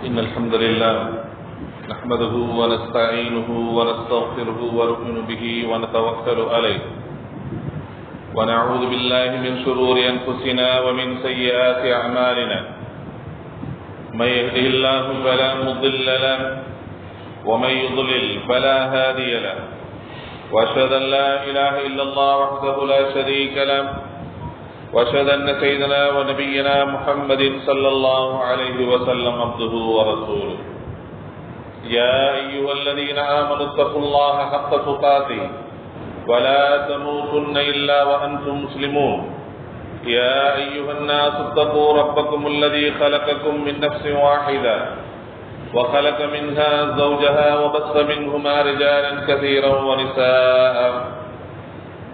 إن الحمد لله نحمده ونستعينه ونستغفره ونؤمن به ونتوكل عليه ونعوذ بالله من شرور أنفسنا ومن سيئات أعمالنا من يهده الله فلا مضل له ومن يضلل فلا هادي له وأشهد أن لا إله إلا الله وحده لا شريك له وأشهد أن سيدنا ونبينا محمد صلى الله عليه وسلم عبده ورسوله يا أيها الذين آمنوا اتقوا الله حق تقاته ولا تموتن إلا وأنتم مسلمون يا أيها الناس اتقوا ربكم الذي خلقكم من نفس واحدة وخلق منها زوجها وبث منهما رجالا كثيرا ونساء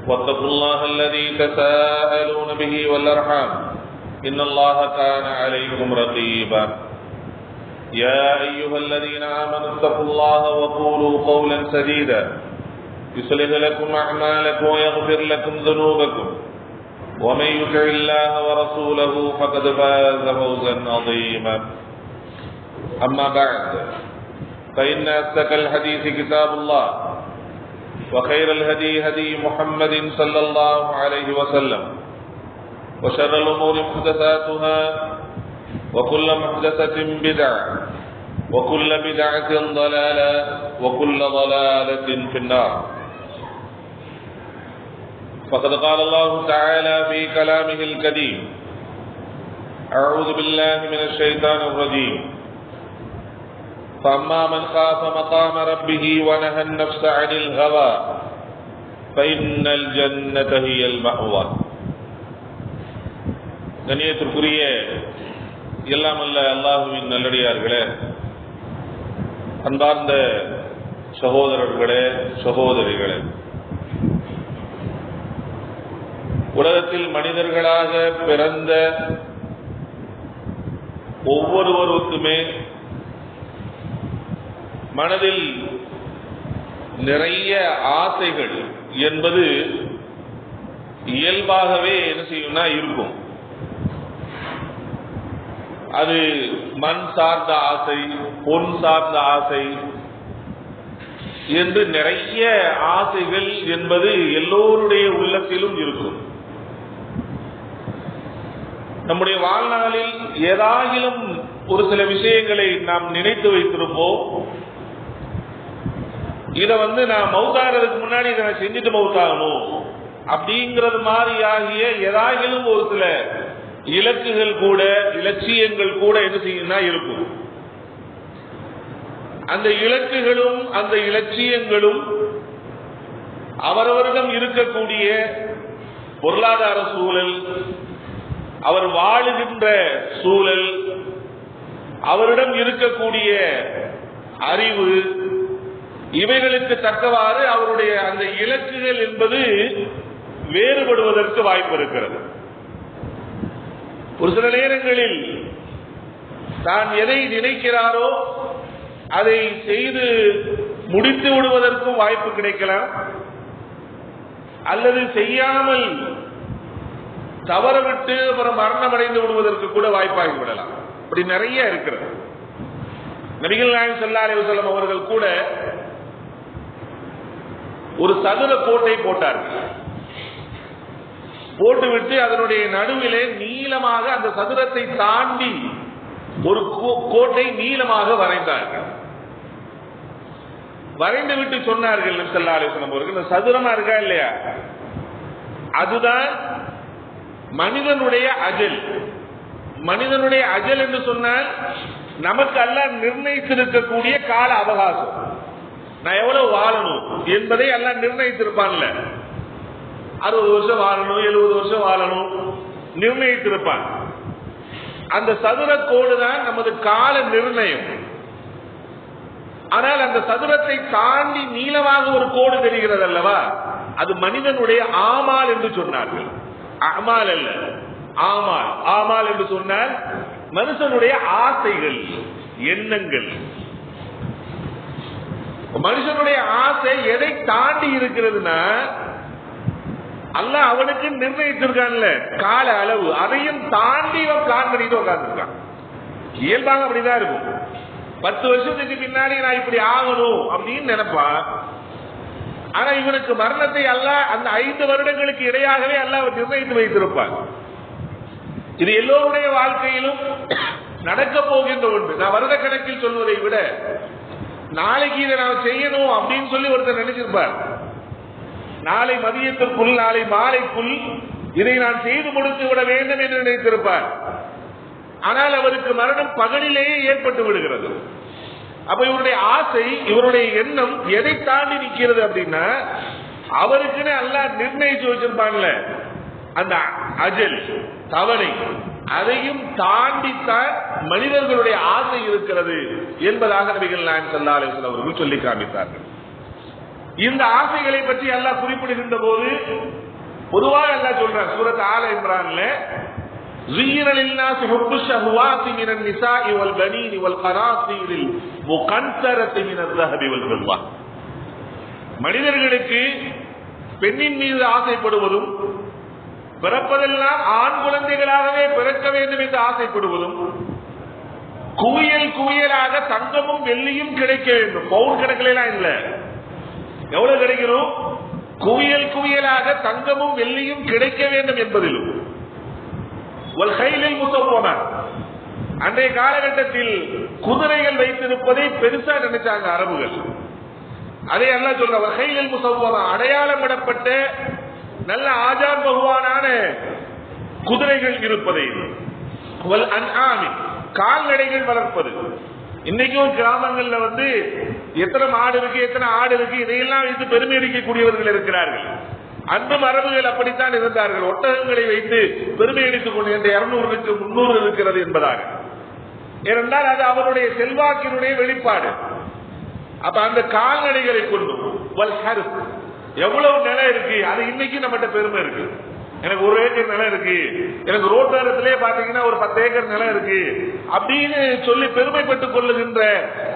واتقوا الله الذي تساءلون به والأرحام إن الله كان عليكم رقيبا يا أيها الذين آمنوا اتقوا الله وقولوا قولا سديدا يصلح لكم أعمالكم ويغفر لكم ذنوبكم ومن يطع الله ورسوله فقد فاز فوزا عظيما أما بعد فإن أصدق الحديث كتاب الله وخير الهدي هدي محمد صلى الله عليه وسلم وشر الأمور محدثاتها وكل محدثة بدعة وكل بدعة ضلالة وكل ضلالة في النار. فقد قال الله تعالى في كلامه الكريم: أعوذ بالله من الشيطان الرجيم. فأما من خاف مقام ربه ونهى النفس عن الهوى فإن الجنة هي المأوى. கண்ணியத்திற்குரிய எல்லாம் அல்ல அல்லாஹுவின் நல்லடியார்களே, அன்பார்ந்த சகோதரர்களே, சகோதரிகளே, உலகத்தில் மனிதர்களாக பிறந்த ஒவ்வொருவருக்குமே மனதில் நிறைய ஆசைகள் என்பது இயல்பாகவே என்ன செய்யும்னா இருக்கும். அது மண் சார்ந்த ஆசை, பொன் சார்ந்த ஆசை என்று நிறைய ஆசைகள் என்பது எல்லோருடைய உள்ளத்திலும் இருக்கும். நம்முடைய வாழ்நாளில் ஏதாகிலும் ஒரு சில விஷயங்களை நாம் நினைத்து வைத்திருப்போம். இதை நான் மௌத்தாகிறதுக்கு முன்னாடி இதை நான் செஞ்சுட்டு மௌத்தாகணும் அப்படிங்கிறது மாதிரி ஆகிய ஏதாகிலும் ஒரு சில இலக்குகள் கூட, இலட்சியங்கள் கூட என்ன செய்யணும்னா இருக்கும். அந்த இலக்குகளும் அந்த இலட்சியங்களும் அவரவரிடம் இருக்கக்கூடிய பொருளாதார சூழல், அவர் வாழுகின்ற சூழல், அவரிடம் இருக்கக்கூடிய அறிவு, இவைகளுக்கு தக்கவாறு அவருடைய அந்த இலக்குகள் என்பது வேறுபடுவதற்கு வாய்ப்பு இருக்கிறது. ஒரு சில நேரங்களில் தான் எதை நினைக்கிறாரோ அதை செய்து முடித்து விடுவதற்கும் வாய்ப்பு கிடைக்கலாம், அல்லது செய்யாமல் தவறவிட்டு அப்புறம் மரணம் அடைந்து விடுவதற்கு கூட வாய்ப்பாகி விடலாம். அப்படி நிறைய இருக்கிறது. நபிகள் நாயகம் ஸல்லல்லாஹு அலைஹி வஸல்லம் அவர்கள் கூட ஒரு சதுர கோட்டை போட்டார்கள். போட்டுவிட்டு அதனுடைய நடுவிலே நீளமாக அந்த சதுரத்தை தாண்டி ஒரு கோட்டை நீளமாக வரைந்தார்கள். வரைந்து விட்டு சொன்னார்கள் நபி ஸல்லல்லாஹு அலைஹி வஸல்லம் அவர்கள், இந்த சதுரமா இருக்கா இல்லையா, அதுதான் மனிதனுடைய அஜல். மனிதனுடைய அஜல் என்று சொன்னால் நமக்கு அல்லாஹ் நிர்ணயித்திருக்கக்கூடிய கால அவகாசம். நான் எவ்வளவு வாழணும் என்பதை எல்லாம் நிர்ணயித்திருப்பான்ல. 60 வருஷம் வாழணும், 70 வருஷம் வாழணும் நிர்ணயித்திருப்பான். அந்த சதுர கோடு தான் நமது கால நிர்ணயம். ஆனால் அந்த சதுரத்தை தாண்டி நீளமாக ஒரு கோடு தெரிகிறது அல்லவா, அது மனிதனுடைய ஆமால் என்று சொன்னார்கள். அமால் அல்ல, ஆமால். ஆமால் என்று சொன்னால் மனுஷனுடைய ஆசைகள், எண்ணங்கள். மனுஷனுடைய ஆசை எதை தாண்டி இருக்கிறதுனா அல்லாஹ் அவனுக்கு நிர்ணயித்திருக்கான்ல கால அளவு, அதையும் தாண்டி இவன் பிளான் பண்ணிட்டு உட்கார்ந்துருக்கான். இயல்பாக அப்படிதான் இருக்கும். 10 வருஷத்துக்கு பின்னாடி நான் இப்படி ஆகணும் அப்படின்னு நினைப்பான். ஆனா இவனுக்கு மரணத்தை அல்லாஹ் அந்த 5 வருடங்களுக்கு இடையாகவே அல்லாஹ் நிர்ணயித்து வைத்திருப்பான். இது எல்லோருடைய வாழ்க்கையிலும் நடக்க போகின்ற ஒன்று. நான் வருட கணக்கில் சொல்வதை விட நாளைக்கு இதை நான் செய்யணும் அப்படின்னு சொல்லி ஒருத்தர் நினைச்சிருப்பார். நாளை மதியத்திற்குள் நாளை மாலைக்குள் இதை நான் செய்து முடித்து விட வேண்டும் என்று நினைத்திருப்பார். ஆனால் அவருக்கு மரணம் பகலிலேயே ஏற்பட்டு விடுகிறது. அப்ப இவருடைய ஆசை, இவருடைய எண்ணம் எதை தாண்டி நிற்கிறது அப்படின்னா, அவருக்குன்னு அல்லாஹ் நிர்ணயிச்சு வச்சிருப்பான்ல அந்த அஜல் தவணை, அதையும் தாண்டித்தான் மனிதர்களுடைய ஆசை இருக்கிறது என்பதாக நபிகள் நாயகம் ஸல்லல்லாஹு அலைஹி வஸல்லம் அவர்கள் சொல்லி காமித்தார்கள். இந்த ஆசைகளை பற்றி அல்லாஹ் குறிப்பிடுகின்ற போது பொதுவாக அல்லாஹ் சொல்றார் சூரத் ஆல இம்ரான்ல, زين للناس حب الشهوات من النساء والبنين والقناطير المقنطرة من الذهب والفضة. மனிதர்களுக்கு பெண்ணின் மீது ஆசைப்படுவதும், பிறப்பதெல்லாம் ஆண் குழந்தைகளாகவே பிறக்க வேண்டும் என்று ஆசைப்படுவதும், குவியல் குவியலாக தங்கமும் வெள்ளியும் கிடைக்க வேண்டும். பவுன் கணக்கிலாம் இல்ல, எவ்வளவு கிடைக்கணும்? குவியல் குவியலாக தங்கமும் வெள்ளியும் கிடைக்க வேண்டும் என்பதிலும், அன்றைய காலகட்டத்தில் குதிரைகள் வைத்திருப்பதை பெருசா நினைச்சாங்க அரபுகள். அதை எல்லாம் சொல்ற வகையில் முசவ்வமா அடையாளமிடப்பட்ட நல்ல ஆஜான் பகவானான குதிரைகள் இருப்பதை, கால்நடைகள் வளர்ப்பது. இன்னைக்கும் கிராமங்கள்ல எத்தனை மாடு இருக்கு, எத்தனை ஆடு இருக்கு, இதையெல்லாம் வைத்து பெருமை அடிக்கக்கூடியவர்கள் இருக்கிறார்கள். அந்த மரபுகள் அப்படித்தான் இருந்தார்கள். ஒட்டகங்களை வைத்து பெருமை அடித்துக் கொண்டு 200க்கு 300 இருக்கிறது என்பதாக. ஏனென்றால் அது அவருடைய செல்வாக்கினுடைய வெளிப்பாடு. அப்ப அந்த கால்நடைகளை கொண்டு எவ்வளவு நிலம் இருக்கு, அது இன்னைக்கு நம்மகிட்ட பெருமை இருக்கு. எனக்கு 1 ஏக்கர் நிலம் இருக்கு, எனக்கு ரோட்டோரத்திலே பாத்தீங்கன்னா ஒரு 10 ஏக்கர் நிலம் இருக்கு அப்படின்னு சொல்லி பெருமைப்பட்டுக் கொள்ளுகின்ற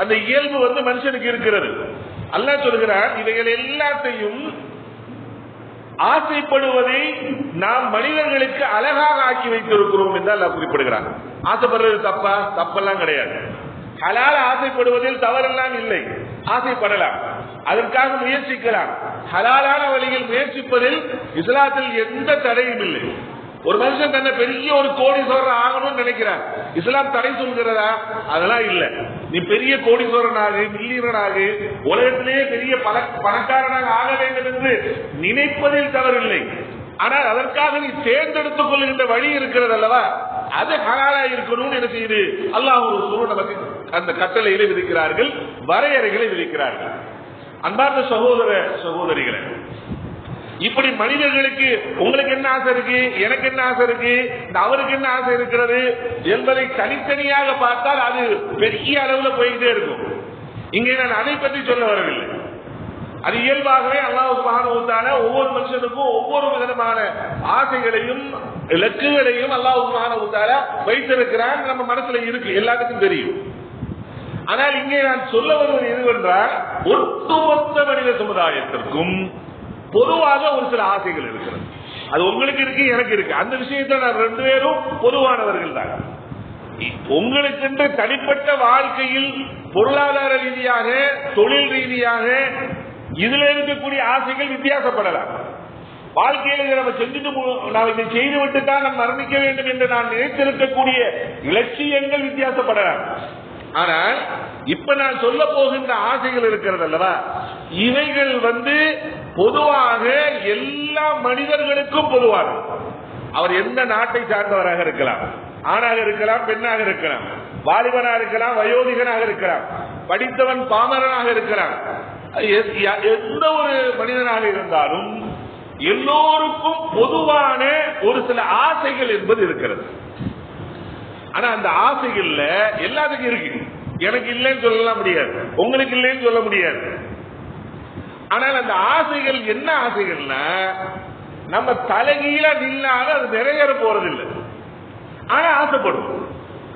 அந்த இயல்பு மனுஷனுக்கு இருக்கிறது. அல்லாஹ் சொல்கிறார், இவைகள் எல்லாத்தையும் ஆசைப்படுவதை நாம் மனிதர்களுக்கு அழகாக ஆக்கி வைத்திருக்கிறோம் என்று அல்லாஹ் குறிப்பிடுகிறார். ஆசைப்படுறது தப்பா? தப்பெல்லாம் கிடையாது. ஹலால் ஆசைப்படுவதில் தவறெல்லாம் இல்லை. ஆசைப்படலாம், அதற்காக முயற்சிக்கலாம். ஹலாலான வழியில் முயற்சிப்பதில் இஸ்லாத்தில் எந்த தடையும் இல்லை. ஒரு மனுஷன் தன்னை பெரிய ஒரு கோடீஸ்வரர் ஆகணும்னு நினைக்கிறான், இஸ்லாம் தடை சொல்கிறதா? அதெல்லாம் இல்ல. நீ பெரிய கோடீஸ்வரனாக, மில்லியனராக, உலகத்திலேயே பெரிய பணக்காரனாக ஆக வேண்டும் என்று நினைப்பதில் தவறில்லை. ஆனால் அதற்காக நீ தேர்ந்தெடுத்துக் கொள்கின்ற வழி இருக்கிறது அல்லவா, அது ஹலாலா இருக்கணும்னு என்ன செய்யுது அல்லாஹ் ஒரு சூழல் நமக்கு அந்த கட்டளையிலே விதிக்கிறார்கள், வரையறைகளை விதிக்கிறார்கள். அன்பார்ந்த சகோதர சகோதரிகளை, இப்படி மனிதர்களுக்கு உங்களுக்கு என்ன ஆசை இருக்கு, எனக்கு என்ன ஆசை இருக்கு, அவருக்கு என்ன ஆசை இருக்கிறது என்பதை தனித்தனியாக பார்த்தால் அது பெரிய அளவுல போயிட்டே இருக்கும். இங்கே நான் அதை பற்றி சொல்ல வரவில்லை. அது இயல்பாகவே அல்லாஹ் சுப்ஹானஹு வ தஆலா ஒவ்வொரு மனுஷனுக்கும் ஒவ்வொரு விதமான ஆசைகளையும் இலக்குகளையும் அல்லாஹ் சுப்ஹானஹு வ தஆலா வைத்திருக்கிறான். நம்ம மனசுல இருக்கு, எல்லாத்துக்கும் தெரியும். ஆனால் இங்கே நான் சொல்ல வருவது எதுவென்றால், ஒட்டுமொத்த மனித சமுதாயத்திற்கும் பொதுவாக ஒரு சில ஆசைகள் இருக்கிறது. அது உங்களுக்கு இருக்கு, எனக்கு இருக்கு. அந்த விஷயத்தை நான் 2 பேரும் பொதுவானவர்கள் தான். உங்களுக்கு தனிப்பட்ட வாழ்க்கையில் பொருளாதார ரீதியாக, தொழில் ரீதியாக இதுல இருக்கக்கூடிய ஆசைகள் வித்தியாசப்படலாம். வாழ்க்கையில நம்ம செஞ்சுட்டு நாம் இதை செய்துவிட்டு தான் நாம் மரணிக்க வேண்டும் என்று நான் நினைத்திருக்கக்கூடிய இலட்சியங்கள் வித்தியாசப்படலாம். ஆனால் இப்ப நான் சொல்ல போகின்ற ஆசைகள் இருக்கிறது அல்லவா, இவைகள் பொதுவாக எல்லா மனிதர்களுக்கும் பொதுவானது. அவர் எந்த நாட்டை சார்ந்தவராக இருக்கலாம், ஆணாக இருக்கலாம், பெண்ணாக இருக்கலாம், வாலிபனாக இருக்கலாம், வயோதிகனாக இருக்கலாம், படித்தவன் பாமரனாக இருக்கலாம், எந்த ஒரு மனிதனாக இருந்தாலும் எல்லோருக்கும் பொதுவான ஒரு சில ஆசைகள் என்பது இருக்கிறது. ஆனா அந்த ஆசைகள்ல எல்லாத்துக்கும் இருக்கு. எனக்கு இல்லைன்னு சொல்ல முடியாது, உங்களுக்கு இல்லைன்னு சொல்ல முடியாது. ஆனால் அந்த ஆசைகள் என்ன ஆசைகள்னா, நம்ம தலைகீழ நில்லாத அது நிறைவேற போறதில்லை. ஆனா ஆசைப்படும்.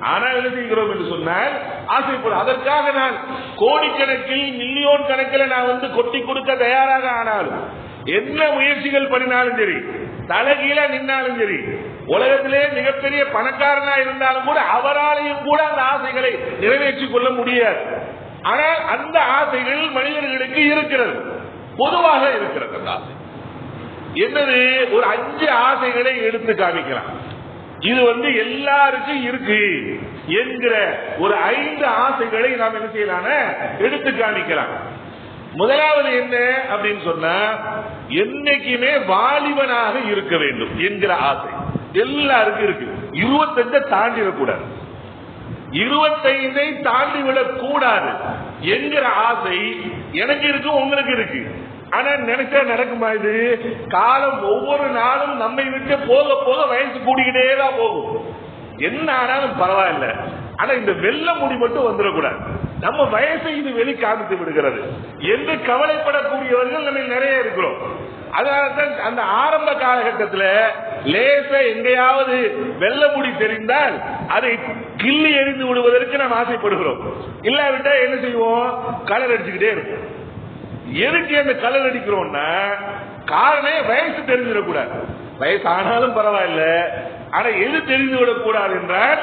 ஆனால் என்ன செய்கிறோம் என்று சொன்னால் ஆசைப்படும். அதற்காக நான் கோடிக்கணக்கில் மில்லியன் கணக்கில் நான் கொட்டி கொடுக்க தயாராக ஆனாலும், என்ன முயற்சிகள் பண்ணினாலும் சரி, தலைகீழ நின்னாலும் சரி, உலகத்திலே மிகப்பெரிய பணக்காரனா இருந்தாலும் கூட அவராலையும் கூட அந்த ஆசைகளை நிறைவேற்றிக் கொள்ள முடியாது. ஆனால் அந்த ஆசைகள் மனிதர்களுக்கு இருக்கிறது, பொதுவாக இருக்கிறது. அந்த ஆசை என்னது? ஒரு 5 ஆசைகளை எடுத்து காமிக்கலாம். இது எல்லாருக்கும் இருக்கு என்கிற ஒரு 5 ஆசைகளை நாம் என்ன செய்யலாம், எடுத்து காமிக்கலாம். முதலாவது என்ன அப்படின்னு சொன்னா, என்னைக்குமே வாலிபனாக இருக்க வேண்டும் என்கிற ஆசை எல்லாருக்கும் இருக்கு. 25 தாண்டிடக்கூடாது, 25 தாண்டிவிடக் கூடாது என்கிற ஆசை எனக்கு இருக்கு, உங்களுக்கு இருக்கு. ஆனா நினைச்சா நடக்குமா? இது காலம் ஒவ்வொரு நாளும் நம்மை விட்டு போக போக வயசு கூடிக்கிட்டே தான் போகும். என்ன ஆனாலும் பரவாயில்ல, ஆனா இந்த வெள்ள முடி மட்டும் வந்துடக்கூடாது, நம்ம வயசை இது வெளி காமித்து விடுகிறது என்று கவலைப்படக்கூடியவர்கள் நம்ம நிறைய இருக்கிறோம். அதனால்தான் அந்த ஆரம்ப காலகட்டத்தில் லேச எங்கேயாவது வெள்ள முடி தெரிந்தால் அதை கிள்ளி எறிந்து விடுவதற்கு நாம் ஆசைப்படுகிறோம். இல்லாவிட்டா என்ன செய்வோம், கலர் அடிச்சுக்கிட்டே இருக்கும். எதுக்கு அந்த கலர் அடிக்கிறோம்னா, காரணம் வயசு தெரிஞ்சிடக்கூடாது. வயசு ஆனாலும் பரவாயில்ல, ஆனா எது தெரிந்துவிடக் கூடாது என்றால்,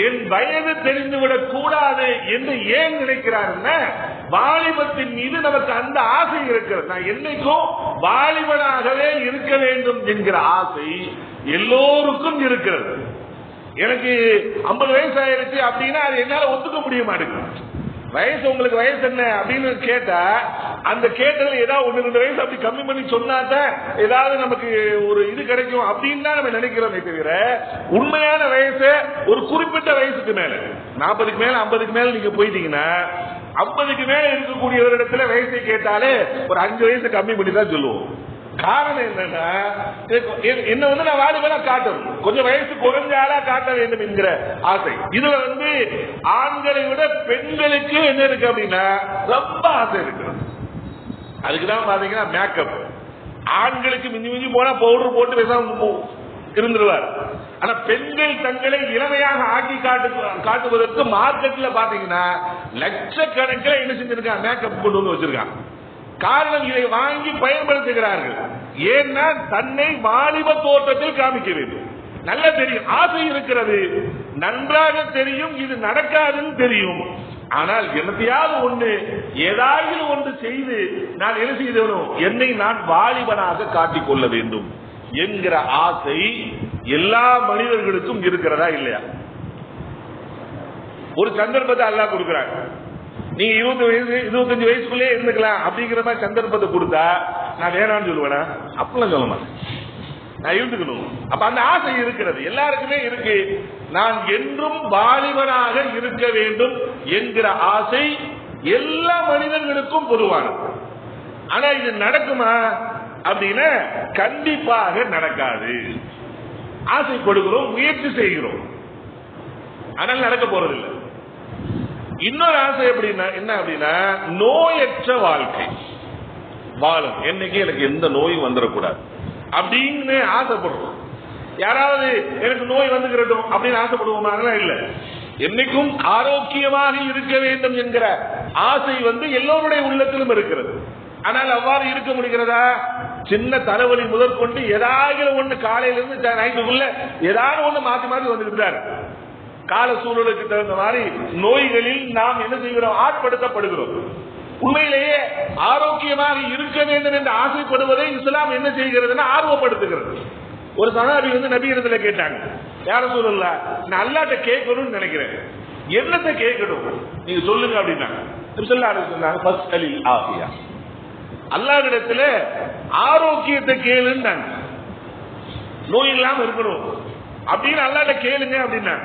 என் வயது தெரிந்துவிடக் கூடாது என்று ஏன் நினைக்கிறாருன்னா, வாலிபத்தின் மீது நமக்கு அந்த ஆசை இருக்கிறது. நான் என்னைக்கும் வாலிபனாகவே இருக்க வேண்டும் என்கிற ஆசை எல்லோருக்கும் இருக்கிறது. எனக்கு 50 வயசு ஆயிருச்சு அப்படின்னா அது என்னால ஒத்துக்க முடிய மாட்டேங்குது. வயசு உங்களுக்கு வயசு என்ன அப்படின்னு கேட்டா, அந்த கேட்டதுல ஏதாவது 1-2 வயசு அப்படி கம்மி பண்ணி சொன்னாதான் ஏதாவது நமக்கு ஒரு இது கிடைக்கும் அப்படின்னு தான் நம்ம நினைக்கிறோமே தவிர, உண்மையான வயசு ஒரு குறிப்பிட்ட வயசுக்கு மேல 40க்கு மேல 50க்கு மேல நீங்க போயிட்டீங்கன்னா, 50க்கு மேல இருக்கக்கூடியவரிடத்துல வயசை கேட்டாலே ஒரு 5 வயசு கம்மி பண்ணி தான் சொல்லுவோம். காரணம் என்னன்னா, என்ன நான் வாலிபனா காட்டணும், கொஞ்சம் வயசு குறைஞ்சாலா காட்ட வேண்டும் என்கிற ஆசை. இதுல ஆண்களை விட பெண்களுக்கு என்ன இருக்கு அப்படின்னா ரொம்ப ஆசை இருக்கு. அதுக்குதான் பாத்தீங்கன்னா மேக்கப். ஆண்களுக்கு மிஞ்சி மிஞ்சி போனா பவுடர் போட்டு பேசாம இருந்துருவார். ஆனா பெண்கள் தங்களை இளமையாக ஆக்கி காட்டுவதற்கு மார்க்கெட்ல பாத்தீங்கன்னா லட்சக்கணக்கில் என்ன செஞ்சிருக்காங்க, மேக்கப் கொண்டு வந்து வச்சிருக்காங்க. காரணம், இதை வாங்கி பயன்படுத்துகிறார்கள். ஏன்னா தன்னை வாலிப தோற்றத்தில் காமிக்க வேண்டும். நல்ல தெரியும், ஆசை இருக்கிறது, நன்றாக தெரியும், இது நடக்காதுன்னு தெரியும். ஆனால் என்னத்தையாவது ஏதாவது ஒன்று செய்து நான் என்ன செய்தவனும் என்னை நான் வாலிபனாக காட்டிக் கொள்ள வேண்டும் என்கிற ஆசை எல்லா மனிதர்களுக்கும் இருக்கிறதா இல்லையா? ஒரு சந்தர்ப்பத்தை அல்லாஹ் கொடுக்கிறாங்க. நீங்க 20 வயசு 25 வயசுக்குள்ளே இருந்துக்கலாம் அப்படிங்கிற மாதிரி சந்தர்ப்பத்தை கொடுத்தா நான் வேணான்னு சொல்லுவேனா? அப்படிலாம் சொல்ல மாட்டேன், நான் இருந்துக்கணும். அப்ப அந்த ஆசை இருக்கிறது, எல்லாருக்குமே இருக்கு. நான் என்றும் வாலிபனாக இருக்க வேண்டும் என்கிற ஆசை எல்லா மனிதர்களுக்கும் பொதுவானது. ஆனா இது நடக்குமா அப்படின்னா கண்டிப்பாக நடக்காது. ஆசைப்படுகிறோம், முயற்சி செய்கிறோம், ஆனால் நடக்க போறதில்லை. இன்னொரு ஆசை எப்படின்னா என்ன அப்படின்னா, நோயற்ற வாழ்க்கை வாழும், என்னைக்கு எனக்கு எந்த நோயும் வந்துடக்கூடாது அப்படின்னு ஆசைப்படுறோம். யாராவது எனக்கு நோய் வந்துக்கிறட்டும் அப்படின்னு ஆசைப்படுவோமா? இல்ல. என்னைக்கும் ஆரோக்கியமாக இருக்க வேண்டும் என்கிற ஆசை எல்லோருடைய உள்ளத்திலும் இருக்கிறது. ஆனால் அவ்வாறு இருக்க முடிகிறதா? சின்ன தலைவலி முதற்கொண்டு ஏதாவது ஒண்ணு காலையிலிருந்து நைட்டுக்குள்ள ஏதாவது ஒண்ணு மாத்தி மாத்தி வந்துருக்கிறார். கால சூழலுக்கு தகுந்த மாதிரி நோய்களில் நாம் என்ன செய்கிறோம், ஆட்படுத்தப்படுகிறோம். உண்மையிலேயே ஆரோக்கியமாக இருக்க வேண்டும் என்று ஆசைப்படுவதை இஸ்லாம் என்ன செய்கிறதுன்னா ஆர்வப்படுத்துகிறது. ஒரு சஹாபி நபி இடத்துல கேட்டாங்க, யார சொல்லல, நான் அல்லாஹ்ட்ட கேட்கணும்னு நினைக்கிறேன், என்னத்தை கேட்கணும் நீங்க சொல்லுங்க அப்படின்னா சொன்னாங்க, அல்லாஹ்விடத்துல ஆரோக்கியத்தை கேளுன்னாங்க, நோய் இல்லாம இருக்கணும் அப்படின்னு அல்லாஹ்ட்ட கேளுங்க அப்படின்னா.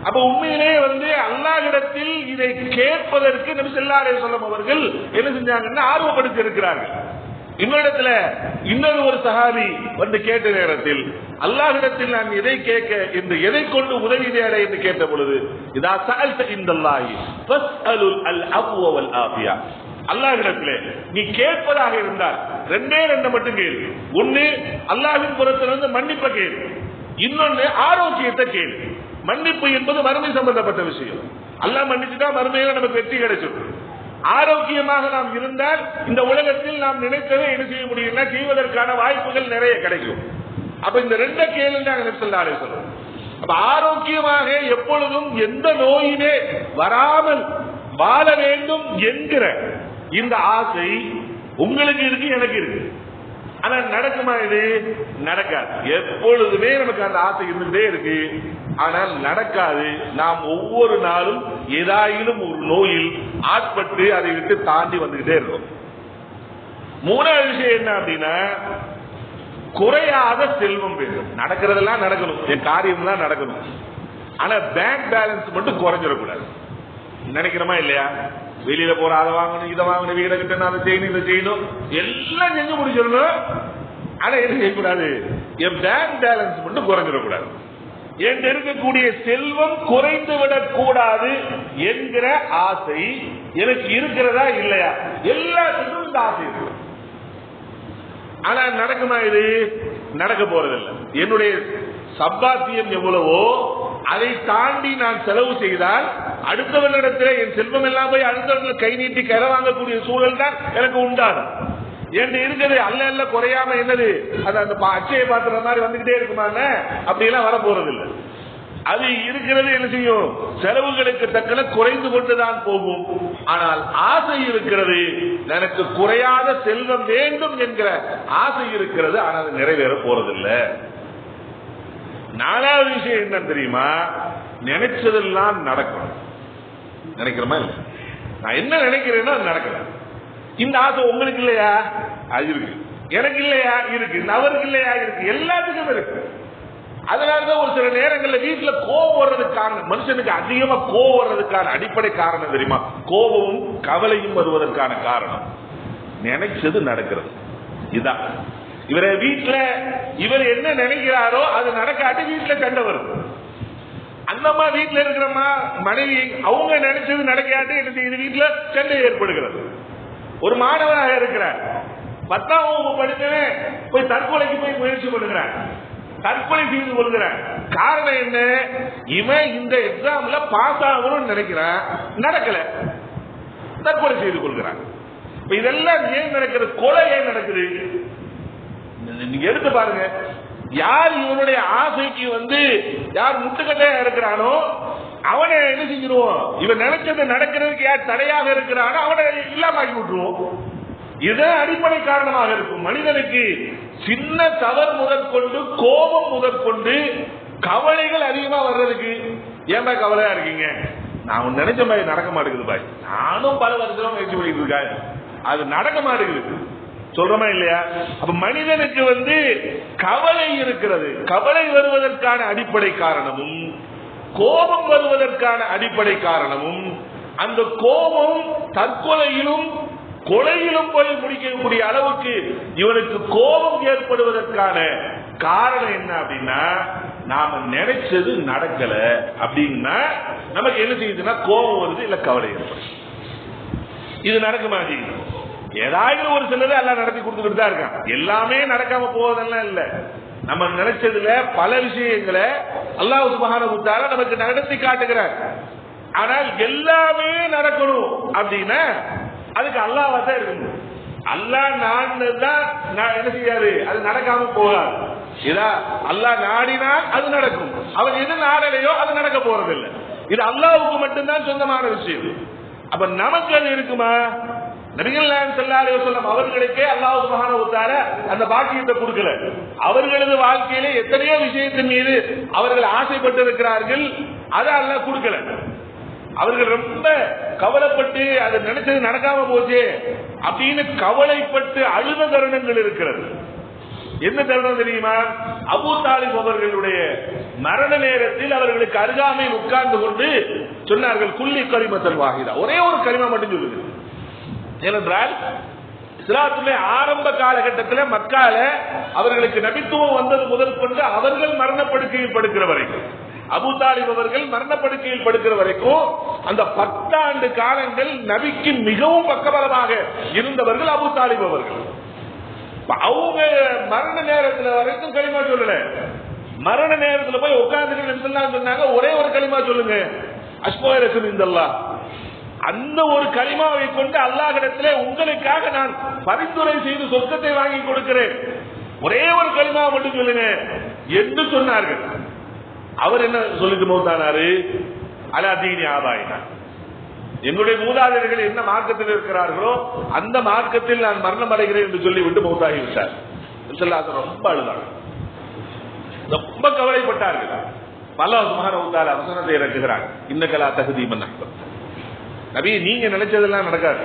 அப்ப உண்மையிலேயே அல்லாஹ்விடத்தில் இதை கேட்பதற்கு நபி ஸல்லல்லாஹு அலைஹி வஸல்லம் அவர்கள் என்ன செஞ்சாங்கன்னா ஆர்வப்படுத்தி இருக்கிறார்கள். இன்னொரு இன்னொரு ஒரு சஹாபி கேட்ட நேரத்தில் அல்லாஹ்விடத்தில் நான் எதை கேட்க என்று எதை கொண்டு உதவி தேட என்று கேட்ட பொழுது, இதா சஅல்த இன்தல்லாஹி ஃபஸ்அலுல் அஃப்வ வல் ஆஃபியா, அல்லாஹ்விடத்திலே நீ கேட்பதாக இருந்தால் ரெண்டே மட்டும் கேளு. ஒன்னு அல்லாஹ்வின் புறத்திலிருந்து மன்னிப்பை கேளு, இன்னொன்னு ஆரோக்கியத்தை கேளு. மன்னிப்பு என்பது மறுமை சம்பந்தப்பட்ட விஷயம். அல்லாஹ் மன்னிச்சுட்டா மறுமையில நமக்கு வெற்றி கிடைச்சிடும். ஆரோக்கியமாக நாம் இருந்தால் இந்த உலகத்தில் நாம் நினைத்ததை என்ன செய்ய முடியும்னா செய்வதற்கான வாய்ப்புகள் நிறைய கிடைக்கும். அப்ப இந்த ரெண்ட கேளுங்க சொல்றோம். அப்ப ஆரோக்கியமாக எப்பொழுதும் எந்த நோயுமே வராமல் வாழ வேண்டும் என்கிற இந்த ஆசை உங்களுக்கு இருக்கு, எனக்கு இருக்கு. ஆனா நடக்குமா? இது நடக்காது. எப்பொழுதுமே நமக்கு அந்த ஆசை இருந்துட்டே இருக்கு, ஆனால் நடக்காது. நாம் ஒவ்வொரு நாளும் ஏதாயிலும் ஒரு நோயில் ஆட்பட்டு அதை விட்டு தாண்டி வந்துகிட்டே இருக்கோம். மூணாவது விஷயம் என்ன அப்படின்னா, குறையாத செல்வம் வேண்டும். நடக்கிறதெல்லாம் நடக்கணும், என் காரியம் தான் நடக்கணும், ஆனா பேங்க் பேலன்ஸ் மட்டும் குறைஞ்சிடக்கூடாது. நினைக்கிறோமா இல்லையா? வெளியில போற அதை வாங்கணும், இதை வாங்கணும், வீட கிட்ட அதை செய்யணும், இதை செய்யணும், எல்லாம் செஞ்சு முடிச்சிடணும். ஆனா என்ன செய்யக்கூடாது? என் பேங்க் பேலன்ஸ் மட்டும் குறைஞ்சிடக்கூடாது. என் இருக்கக்கூடிய செல்வம் குறைந்து விடக்கூடாது என்கிற ஆசை எனக்கு இருக்கிறதா இல்லையா? எல்லாத்துக்கும் இந்த ஆசை இருக்கு. ஆனா நடக்குமா? இது நடக்க போறதில்லை. என்னுடைய சம்பாத்தியம் எவ்வளவோ அதை தாண்டி நான் செலவு செய்தால் அடுத்தவர்களிடத்தில் என் செல்வம் எல்லாம் போய் அடுத்தவர்கள் கை நீட்டி கரை வாங்கக்கூடிய சூழல் தான் எனக்கு உண்டாகும். என்று இருக்கிறது அல்ல அல்ல குறையாம என்னது அந்த அச்சையை பாத்துற மாதிரி வந்துகிட்டே இருக்குமான அப்படி எல்லாம் வர போறது இல்லை. அது இருக்கிறது என்ன செய்யும்? செலவுகளுக்கு தக்கன குறைந்து கொண்டுதான் போகும். ஆனால் ஆசை இருக்கிறது, எனக்கு குறையாத செல்வம் வேண்டும் என்கிற ஆசை இருக்கிறது, ஆனால் அது நிறைவேற போறதில்லை. நாலாவது விஷயம் என்ன தெரியுமா? நினைச்சதெல்லாம் நடக்கணும். நினைக்கிறோமா இல்ல? நான் என்ன நினைக்கிறேன்னா அது நடக்கல. இந்த ஆசை உங்களுக்கு இல்லையா? அது இருக்கு. எனக்கு இல்லையா? இருக்கு. அவருக்கு இல்லையா? இருக்கு. எல்லாத்துக்கும் இருக்கு. அதனாலதான் ஒரு சில நேரங்களில் வீட்டுல கோபம் வர்றதுக்கான, மனுஷனுக்கு அதிகமா கோபம் வர்றதுக்கான அடிப்படை காரணம் தெரியுமா? கோபமும் கவலையும் வருவதற்கான காரணம் நினைச்சது நடக்கிறது. இதான் இவரை வீட்டுல இவர் என்ன நினைக்கிறாரோ அது நடக்காட்டி வீட்டுல சண்டை வருது. அந்தம்மா வீட்டுல இருக்கிறம்மா மனைவி அவங்க நினைச்சது நடக்காட்டி என்ன செய்யுது? வீட்டுல சண்டை ஏற்படுகிறது. ஒரு மாணவனாக இருக்கிறார், 10ஆம் வகுப்பு படித்தவன் போய் தற்கொலைக்கு போய் முயற்சி பண்ணுகிறான், தற்கொலை செய்து கொள்கிறான். காரணம் என்ன? இவன் இந்த எக்ஸாம்ல பாஸ் ஆகணும்னு நினைக்கிறான், நடக்கல, தற்கொலை செய்து கொள்கிறான். இதெல்லாம் ஏன் நடக்கிறது? கொலை ஏன் நடக்குது? நீங்க எடுத்து பாருங்க. யார் இவனுடைய ஆசைக்கு யார் முட்டுக்கட்டையா இருக்கிறானோ அவனை என்ன செஞ்சிருவோம்? இவன் நினைச்சது நடக்கிறதுக்கு யார் தடையாக இருக்கிறானோ அவனை இல்லாமக்கி விட்டுருவோம். இதுதான் அடிப்படை காரணமாக இருக்கும். மனிதனுக்கு சின்ன தவறு முதற்கொண்டு கோபம் முதற்கொண்டு கவலைகள் அதிகமா வர்றதுக்கு ஏன்பா கவலையா இருக்கீங்க? நான் நினைச்ச மாதிரி நடக்க மாட்டேங்குது பாய், நானும் பல வருஷம் முயற்சி பண்ணிட்டு இருக்கேன், அது நடக்க மாட்டேங்குது. சொல்றமா இல்லையா? அப்ப மனிதனுக்கு கவலை இருக்கிறது. கவலை வருவதற்கான அடிப்படை காரணமும் கோபம் வருவதற்கான அடிப்படை காரணமும் அந்த கோபம் தற்கொலையிலும் கொலையிலும் போய் முடிக்கக்கூடிய அளவுக்கு இவனுக்கு கோபம் ஏற்படுவதற்கான காரணம் என்ன அப்படின்னா, நாம நினைச்சது நடக்கல அப்படின்னா நமக்கு என்ன செய்யுதுன்னா கோபம் வருது, இல்ல கவலை ஏற்படும். இது நடக்க மாட்டேங்குது. ஏதாவது ஒரு சிலர் எல்லாம் நடத்தி கொடுத்துக்கிட்டு தான் இருக்கான். எல்லாமே நடக்காம போவதெல்லாம் இல்ல. நம்ம நினைச்சதுல பல விஷயங்களை அல்லாஹ் சுப்ஹானஹு வ தஆலா நமக்கு நடத்தி காட்டுகிறார். ஆனால் எல்லாமே நடக்கணும் அப்படின்னா அதுக்கு அல்லாஹ் தான் இருக்கணும். அல்லாஹ் நான் என்ன செய்யாது? அது நடக்காம போகாது. இதா அல்லாஹ் நாடினால் அது நடக்கும். அவன் எது நாடலையோ அது நடக்க போறதில்லை. இது அல்லாஹ்வுக்கு மட்டும்தான் சொந்தமான விஷயம். அப்ப நமக்கு அது இருக்குமா? நபிகள் நாயகம் ஸல்லல்லாஹு அலைஹி வஸல்லம் அவர்களுக்கே அல்லாஹ் சுப்ஹானஹு வ தஆலா அந்த பாக்கியத்தை கொடுக்கல. அவர்களது வாழ்க்கையிலே எத்தனையோ விஷயத்தின் மீது அவர்கள் ஆசைப்பட்டு இருக்கிறார்கள், அதை அல்லாஹ் கொடுக்கல. அவர்கள் ரொம்ப கவலைப்பட்டு அது நினைச்சது நடக்காம போச்சு அப்படின்னு கவலைப்பட்டு அழுத தருணங்கள் இருக்கிறது. என்ன தருணம் தெரியுமா? அபூ தாலிப் அவர்களுடைய மரண நேரத்தில் அவர்களுக்கு அருகாமையில் உட்கார்ந்து கொண்டு சொன்னார்கள், குல்லி கலிமத்தல் வாஹிதா, ஒரே ஒரு கலிமா மட்டும் சொல்லுங்க. ஏனென்றால் இஸ்லாத்துடைய ஆரம்ப காலகட்டத்தில் மக்கால அவர்களுக்கு நபித்துவம் வந்தது முதல் கொண்டு அவர்கள் மரணப்படுக்கையில் படுக்கிற வரைக்கும், அபூ தாலிப் அவர்கள் மரணப்படுக்கையில் படுக்கிற வரைக்கும் அந்த 10 ஆண்டு காலங்கள் நபிக்கு மிகவும் பக்கபலமாக இருந்தவர்கள் அபூ தாலிப் அவர்கள். அவங்க மரண நேரத்தில் வரைக்கும் களிமா சொல்லல. மரண நேரத்தில் போய் உட்கார்ந்து சொன்னாங்க, ஒரே ஒரு களிமா சொல்லுங்க, அஷ்போயரசும் இந்தல்லாஹ். அந்த ஒரு கலிமாவை கொண்டு அல்லாஹ்விடத்திலே உங்களுக்காக நான் பரிந்துரை செய்து சொர்க்கத்தை வாங்கி கொடுக்கிறேன் ஒரே ஒரு கலிமா மட்டும் சொல்லுங்க என்று சொன்னார்கள். அவர் என்ன சொல்லிட்டு மௌத்தானாரு? அலா தீனி ஆபாயினா, என்னுடைய மூதாதையர்கள் என்ன மார்க்கத்தில் இருக்கிறார்களோ அந்த மார்க்கத்தில் நான் மரணம் அடைகிறேன் என்று சொல்லி விட்டு மௌத்தாகி விட்டார். ரொம்ப அழுதாங்க, ரொம்ப கவலைப்பட்டார்கள். அல்லாஹ் சுப்ஹானஹு வ தஆலா வசனத்தை இறக்குகிறார், இன்னக லா தஹ்தி மன் அஹ்பப்த. நபி, நீங்க நினைச்சதெல்லாம் நடக்காது.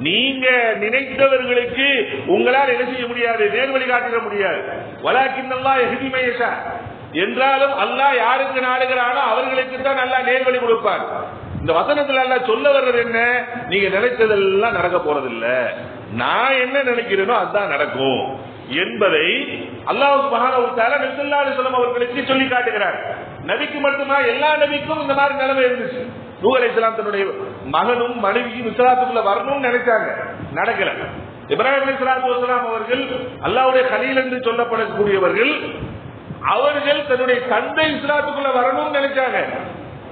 நீங்க நினைத்தவர்களுக்கு உங்களால் என்ன செய்ய முடியாது, நேர்வழி காட்டிட முடியாது. வலாக்கின்னல்லாஹ் யஹ்தி மன் யஷா, என்றாலும் அல்லாஹ் யாருக்கு நாடுகிறானோ அவர்களுக்கு தான் அல்லாஹ் நேர்வழி கொடுப்பார். இந்த வசனத்தில் அல்லாஹ் சொல்ல வர்றது என்ன? நீங்க நினைச்சதெல்லாம் நடக்க போறதில்ல, நான் என்ன நினைக்கிறேனோ அதுதான் நடக்கும் என்பதை அல்லாஹ் சுப்ஹானஹு வ தஆலா நபி ஸல்லல்லாஹு அலைஹி வஸல்லம் அவர்களுக்கு சொல்லி காட்டுகிறார். நபிக்கு மட்டுமா? எல்லா நபிக்கும் இந்த மாதிரி நிலைமை இருந்துச்சு. நூஹ் அலைஹிஸ்ஸலாம் தன்னுடைய மகனும் மனைவியும் இஸ்லாத்துக்குள்ள வரணும்னு நினைச்சாங்க, நடக்கல. இப்ராஹிம் அலைஹிஸ்ஸலாத்து வஸலாம் அவர்கள் அல்லாஹ்வுடைய கலீல் என்று சொல்லப்படக்கூடியவர்கள், அவர்கள் தன்னுடைய தந்தை இஸ்லாத்துக்குள்ள வரணும்னு நினைச்சாங்க,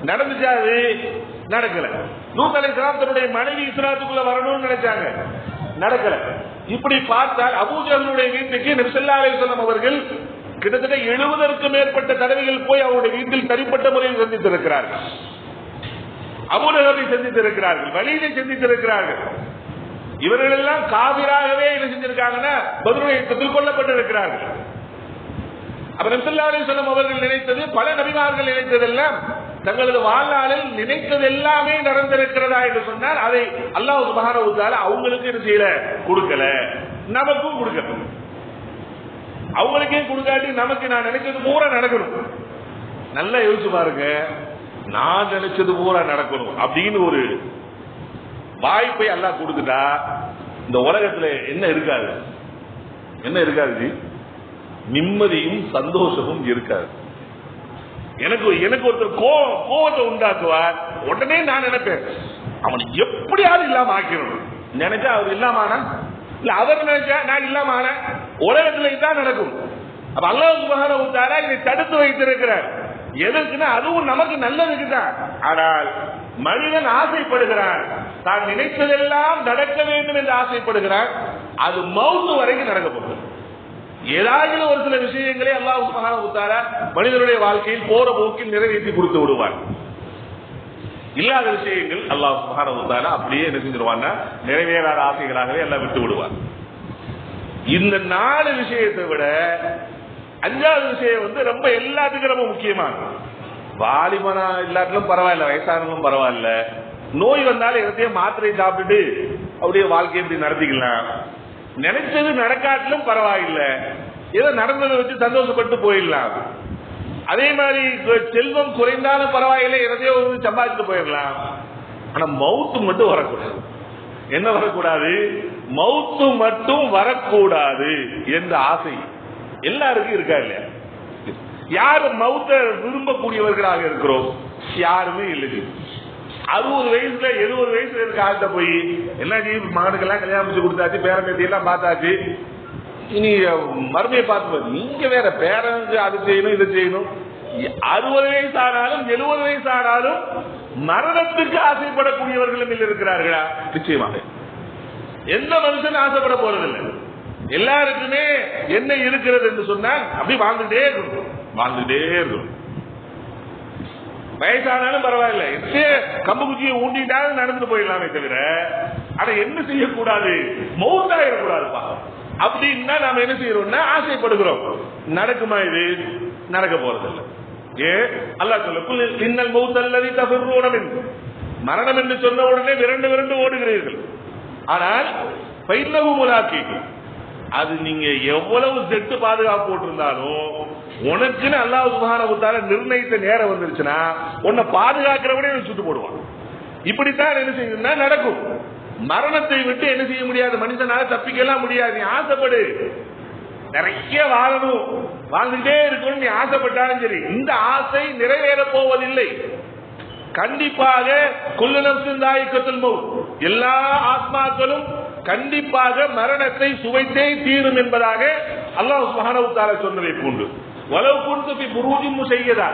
நடந்துச்சா? அது நடக்கல. லூத் அலைஹிஸ்ஸலாம் தன்னுடைய மனைவி இஸ்லாத்துக்குள்ள வரணும்னு நினைச்சாங்க, நடக்கல. இப்படி பார்த்தால் அபூஜஹலுடைய வீட்டுக்கு நபி ஸல்லல்லாஹு அலைஹி வஸல்லம் அவர்கள் கிட்டத்தட்ட 70க்கும் மேற்பட்ட தடவைகள் போய் அவருடைய வீட்டில் தனிப்பட்ட முறையில் சந்தித்திருக்கிறார்கள். அபூலஹபை சந்தித்திருக்கிறார்கள், வலீதை சந்தித்திருக்கிறார்கள். இவர்கள் எல்லாம் காபிராகவே என்ன செஞ்சிருக்காங்கன்னா பத்ருடைய யுத்தத்தில் கொல்லப்பட்டிருக்கிறார்கள். அப்ப நபி ஸல்லல்லாஹு அலைஹி வஸல்லம் அவர்கள் நினைத்தது, பல நபிமார்கள் நினைத்ததெல்லாம் தங்களது வாழ்நாளில் நினைத்தது எல்லாமே நடந்திருக்கிறதா என்று சொன்னால் அதை அல்லாஹ் சுப்ஹானஹு வ தஆலா அவங்களுக்கு என்ன செய்யல, கொடுக்கல, நமக்கும் கொடுக்கல. அவங்களுக்கே கொடுக்காட்டி நமக்கு நான் நினைச்சது பூரா நடக்கணும். நல்லா யோசிச்சு பாருங்க, நான் நினைச்சது பூரா நடக்கணும் அப்படின்னு ஒரு வாய்ப்பை அல்லாஹ் கொடுத்துட்டா இந்த உலகத்துல என்ன இருக்காது? என்ன இருக்காது? நிம்மதியும் சந்தோஷமும் இருக்காது. எனக்கு ஒருத்தர் கோபத்தை உண்டாக்குவார், உடனே நான் நினைப்பேன் அவன் எப்படியாவது இல்லாம ஆக்கணும். நினைச்சா அவர் இல்லாம, இல்ல அவர் நினைச்சா நான் இல்லாம, உலகத்துல இதுதான் நடக்கும். அப்ப அல்லாஹ் சுப்ஹானஹு வ தஆலா இதை தடுத்து வைத்திருக்கிறார். எதற்குன்னா அதுவும் நமக்கு நல்லதுக்கு தான். ஆனால் மனிதன் ஆசைப்படுகிறான், தான் நினைத்ததெல்லாம் நடக்க வேண்டும் என்று ஆசைப்படுகிறான். அது மௌத்து வரைக்கும் நடக்க போகிறது. ஏதாவது ஒரு சில விஷயங்களை அல்லாஹ் சுப்ஹானஹு வ தஆலா மனிதனுடைய வாழ்க்கையில் போற போக்கில் நிறைவேற்றி கொடுத்து விடுவார். இல்லாத விஷயங்கள் அல்லாஹ் சுப்ஹானஹு வ தஆலா அப்படியே என்ன செஞ்சிருவான்னா நிறைவேறாத ஆசைகளாகவே எல்லாம் விட்டு விடுவார். இந்த 4 விஷயத்தை விட 5வது விஷயம் ரொம்ப எல்லாத்துக்கும் ரொம்ப முக்கியமானது. வாலிபனா இல்லாட்டிலும் பரவாயில்ல, வயசானாலும் பரவாயில்ல, நோய் வந்தாலும் எதையும் மாத்திரை சாப்பிட்டுட்டு அப்படியே வாழ்க்கையை இப்படி நடத்திக்கலாம். நினைச்சது நடக்காட்டிலும் பரவாயில்லை, ஏதோ நடந்ததை வச்சு சந்தோஷப்பட்டு போயிடலாம். அதே மாதிரி செல்வம் குறைந்தாலும் பரவாயில்லை, எதையோ சம்பாதிச்சுட்டு போயிடலாம். ஆனா மௌத்து மட்டும் வரக்கூடாது. என்ன வரக்கூடாது? மௌத்து மட்டும் வரக்கூடாது என்ற ஆசை எல்லாருக்கும் இருக்கா இல்லையா? யாரு மௌத்த விரும்பக்கூடியவர்களாக இருக்கிறோம்? யாருமே இல்லை. 60 வயசுல 70 வயசுல இருக்க ஆள்கிட்ட போய் என்ன மகனுக்கெல்லாம் கல்யாணம் முடிச்சு கொடுத்தாச்சு, பேரம்பேத்தி எல்லாம் பார்த்தாச்சு, இனி மறுமையை பார்த்து நீங்க வேற பேரனுக்கு அது செய்யணும் இதை செய்யணும். 60 வயசு ஆனாலும் 70 வயசு ஆனாலும் மரணத்துக்கு ஆசைப்படக்கூடியவர்களும் இருக்கிறார்களா? நிச்சயமாக எந்த மனுஷன் ஆசைப்பட போறதில்லை. எல்லாருக்குமே என்ன இருக்கிறது என்று சொன்னால் அப்படி வாழ்ந்துட்டே இருக்கணும், வாழ்ந்துட்டே இருக்கணும். வயசானாலும் பரவாயில்ல, கம்பு குச்சியை ஊண்டிட்டாலும் நடந்து போயிடலாமே தவிர ஆனா என்ன செய்யக்கூடாது? மௌத்தாயிடக்கூடாதுப்பா. அப்படின்னா நாம என்ன செய்யறோம்னா ஆசைப்படுகிறோம். நடக்குமா? இது நடக்க போறதில்லை. அல்லாஹ் சொல்ல, இன்னல் மௌத்தல்லதி தஃபிர்ரூன மின்ஹு, மரணம் என்று சொன்ன உடனே விரண்டு ஓடுகிறீர்கள். ஆனால் ஃபைன்னஹு முலாக்கீக்கும், அது நீங்க எவ்வளவு செட்டு பாதுகாப்பு போட்டிருந்தாலும் உனக்குன்னு அல்லாஹ் சுப்ஹானஹு வ தஆலா நிர்ணயித்த நேரம் வந்துருச்சுன்னா உன்னை பாதுகாக்கிறவனே சுட்டு போடுவான். இப்படித்தான் என்ன செய்யணும்னா நடக்கும். மரணத்தை விட்டு என்ன செய்ய முடியாது, மனுஷனால தப்பிக்கலாம் முடியாது. நீ ஆசைப்படு, நிறைய வாழணும், வாழ்ந்துட்டே இருக்கணும், நீ ஆசைப்பட்டாலும் சரி, இந்த ஆசை நிறைவேற போவதில்லை. கண்டிப்பாக குல்லு நஃப்ஸின் தாயிகத்துல் மௌத், எல்லா ஆத்மாக்களும் கண்டிப்பாக மரணத்தை சுவைத்தே தீரும் என்பதாக அல்லாஹ் சுப்ஹானஹு வ தஆலா சொன்னதை போன்று, வலவ் குன்து ஃபி புரூஜின் முஷய்யதா,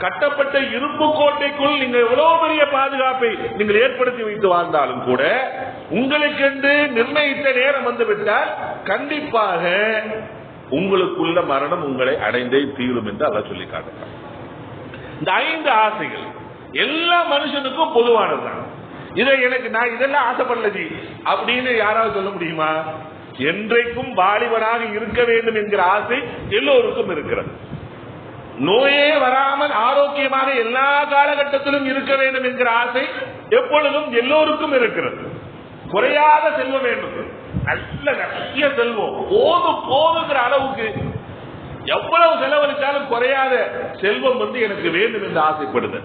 கட்டப்பட்ட இரும்பு கோட்டைக்குள் நீங்கள் எவ்வளவு பெரிய பாதுகாப்பை நீங்கள் ஏற்படுத்தி வைத்து வாழ்ந்தாலும் கூட உங்களுக்கு நிர்ணயித்த நேரம் வந்துவிட்டால் கண்டிப்பாக உங்களுக்குள்ள மரணம் உங்களை அடைந்தே தீரும் என்று அல்லாஹ் சொல்லி காட்டுறார். இந்த 5 ஆசைகள் எல்லா மனுஷனுக்கும் பொதுவானதுதான். இதை எனக்கு நான் இதெல்லாம் ஆசைப்படல ஜி அப்படின்னு யாராவது சொல்ல முடியுமா? என்றைக்கும் வாலிபனாக இருக்க வேண்டும் என்கிற ஆசை எல்லோருக்கும் இருக்கிறது. நோயே வராமல் ஆரோக்கியமாக எல்லா காலகட்டத்திலும் இருக்க வேண்டும் என்கிற ஆசை எப்பொழுதும் எல்லோருக்கும் இருக்கிறது. குறையாத செல்வம் வேண்டும், நல்ல நிறைய செல்வம் போதுங்கிற அளவுக்கு எவ்வளவு செலவழித்தாலும் குறையாத செல்வம் எனக்கு வேண்டும் என்று ஆசைப்படுது.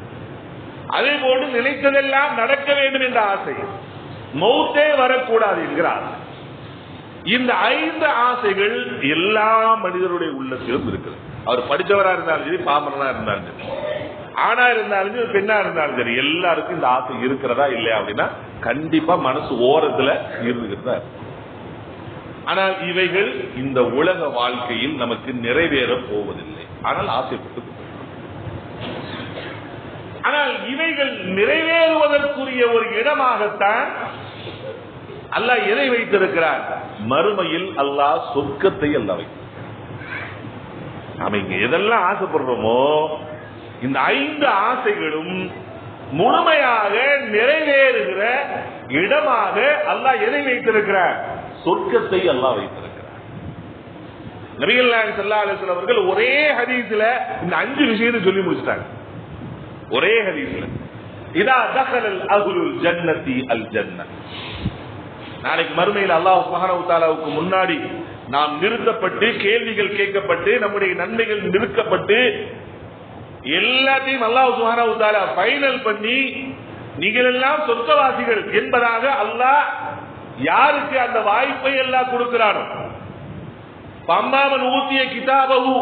அதே போன்று நினைத்ததெல்லாம் நடக்க வேண்டும் என்ற ஆசை, மௌத்தே வரக்கூடாது என்கிற ஆசை. இந்த 5 ஆசைகள் எல்லா மனிதருடைய உள்ளத்திலும் இருக்குது. அவர் படித்தவரா இருந்தாலும் சரி, பாமரனா இருந்தாலும் சரி, ஆணா இருந்தாலும் சரி, பெண்ணா இருந்தாலும் சரி, எல்லாருக்கும் இந்த ஆசை இருக்கிறதா இல்லையா அப்படின்னா கண்டிப்பா மனசு ஓரத்துல இருந்துகிட்டு. ஆனால் இவைகள் இந்த உலக வாழ்க்கையில் நமக்கு நிறைவேற போவதில்லை. ஆனால் ஆசைப்பட்டு, ஆனால் இவைகள் நிறைவேறுவதற்குரிய ஒரு இடமாகத்தான் அல்லாஹ் எதை வைத்திருக்கிறார்? மறுமையில் அல்லாஹ் சொர்க்கத்தை அல்லாஹ் வைத்திருக்கிறார். நாம இங்க எதெல்லாம் ஆசைப்படுறோமோ இந்த 5 ஆசைகளும் முழுமையாக நிறைவேறுகிற இடமாக அல்லாஹ் எதை வைத்திருக்கிறார்? சொர்க்கத்தை அல்லாஹ் வைத்திருக்கிறார். நபிகள் நாயகம் ஸல்லல்லாஹு அலைஹி வஸல்லம் அவர்கள் ஒரே ஹதீஸ்ல இந்த 5 விஷயத்தை சொல்லி முடிச்சிட்டாங்க. ஒரே ஹதீஸ்ல இதா தகலல் அஹ்லுல் ஜன்னதி அல் ஜன்னத். நாளைக்கு மறுமையில் அல்லாஹ் சுப்ஹானஹு வ தஆலாவுக்கு முன்னாடி நாம் நிறுத்தப்பட்டு கேள்விகள் கேட்கப்பட்டு நம்முடைய நன்மைகள் நிறுத்தப்பட்டு எல்லாத்தையும் அல்லாஹ் சுப்ஹானஹு வ தஆலா ஃபைனல் பண்ணி நீங்கள் எல்லாம் சொர்க்கவாசிகள் என்பதாக அல்லாஹ் யாருக்கு அந்த வாய்ப்பை எல்லாம் கொடுக்கிறானோ, பம்மாமன் ஊத்திய கிதாபஹு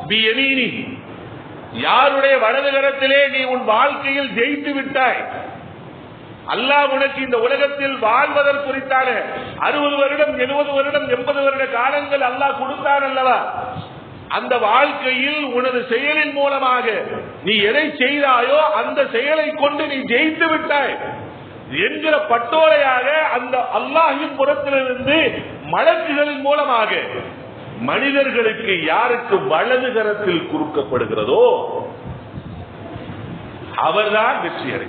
பியமீனி, யாருடைய வலது கரத்திலே நீ உன் வாழ்க்கையில் ஜெயித்து விட்டாய், அல்லாஹ் உனக்கு இந்த உலகத்தில் வாழ்வதற்குறித்தான 60 வருடம் 70 வருடம் 80 வருட காலங்கள் அல்லாஹ் கொடுத்தான் அல்லவா, அந்த வாழ்க்கையில் உனது செயலின் மூலமாக நீ எதை செய்தாயோ அந்த செயலை கொண்டு நீ ஜெயித்து விட்டாய் என்கிற பட்டோலையாக அந்த அல்லாஹ்வின் புறத்திலிருந்து மலக்குகளின் மூலமாக மனிதர்களுக்கு யாருக்கு வலது கரத்தில் கொடுக்கப்படுகிறதோ அவர்தான் வெற்றி அடை.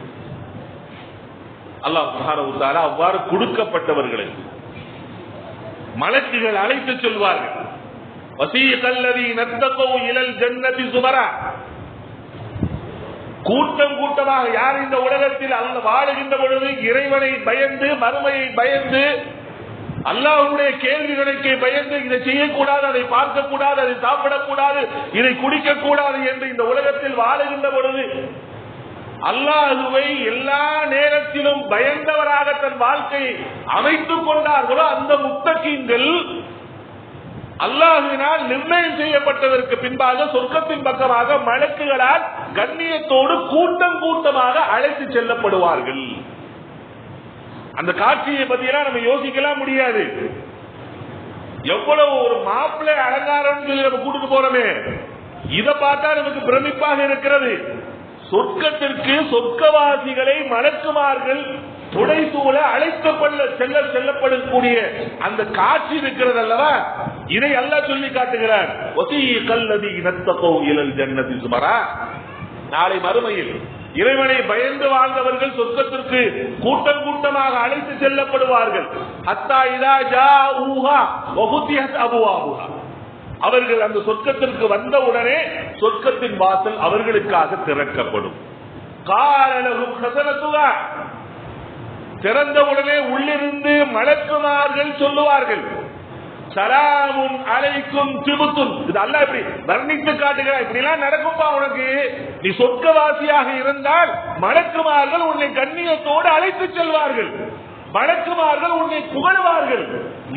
அல்லாஹ் சுப்ஹானஹு வ தஆலா அவ்வாறு கொடுக்கப்பட்டவர்களை மலக்குகள் அழைத்து சொல்வார்கள். வஸீகல்லதீன தகவ் இலல் ஜன்னதி சுமரா, கூட்டம் கூட்டமாக யார் இந்த உலகத்தில் அல்லாஹ் வாழுகின்ற பொழுது இறைவனை பயந்து மறுமையை பயந்து அல்லாஹ்வுடைய கேள்விகளுக்கு பயந்து இதை செய்யக்கூடாது, அதை பார்க்கக்கூடாது, அதை சாப்பிடக்கூடாது, இதை குடிக்கக்கூடாது என்று இந்த உலகத்தில் வாழுகின்ற பொழுது அல்லாஹ்வை எல்லா நேரத்திலும் பயந்தவராக தன் வாழ்க்கையை அமைத்துக் கொண்டார்களோ அந்த முத்தகீன்கள் அல்லாஹ்வினால் நிர்ணயம் செய்யப்பட்டதற்கு பின்பாக சொர்க்கத்தின் பக்கமாக மலக்குகளால் கண்ணியத்தோடு கூட்டம் கூட்டமாக அழைத்து செல்லப்படுவார்கள். அந்த காட்சியை பத்தியெல்லாம் நம்ம யோசிக்கலாம் முடியாது. எவ்வளவு ஒரு மாப்பிள்ளை அலங்காரம் நம்ம கூட்டிட்டு போறோமே, இதை பார்த்தா நமக்கு பிரமிப்பாக இருக்கிறது. சொர்க்கத்திற்கு சொர்க்கவாசிகளை மலக்குமார்கள் புடைசூழ அழைக்கப்பட செல்லப்படக்கூடிய அந்த காட்சி இருக்கிறது அல்லவா, இதை அல்லாஹ் சொல்லி காட்டுகிறார். நாளை மறுமையில் இறைவனை பயந்து வாழ்ந்தவர்கள் சொர்க்கத்திற்கு கூட்டம் கூட்டமாக அழைத்து செல்லப்படுவார்கள். அவர்கள் அந்த சொர்க்கத்திற்கு வந்தவுடனே சொர்க்கத்தின் வாசல் அவர்களுக்காக திறக்கப்படும். திறந்தவுடனே உள்ளிருந்து மலக்குமார்கள் சொல்லுவார்கள், சலாமுன் அலைக்கும் திபுத்துன். இது அல்லாஹ் இப்படி வர்ணித்து காட்டுகிறார். இப்படி எல்லாம் நடக்கும்பா உனக்கு, நீ சொர்க்கவாசியாக இருந்தால் மலக்குமார்கள் உன்னை கண்ணியத்தோடு அழைத்து செல்வார்கள், மலக்குமார்கள் உன்னை புகழ்வார்கள்,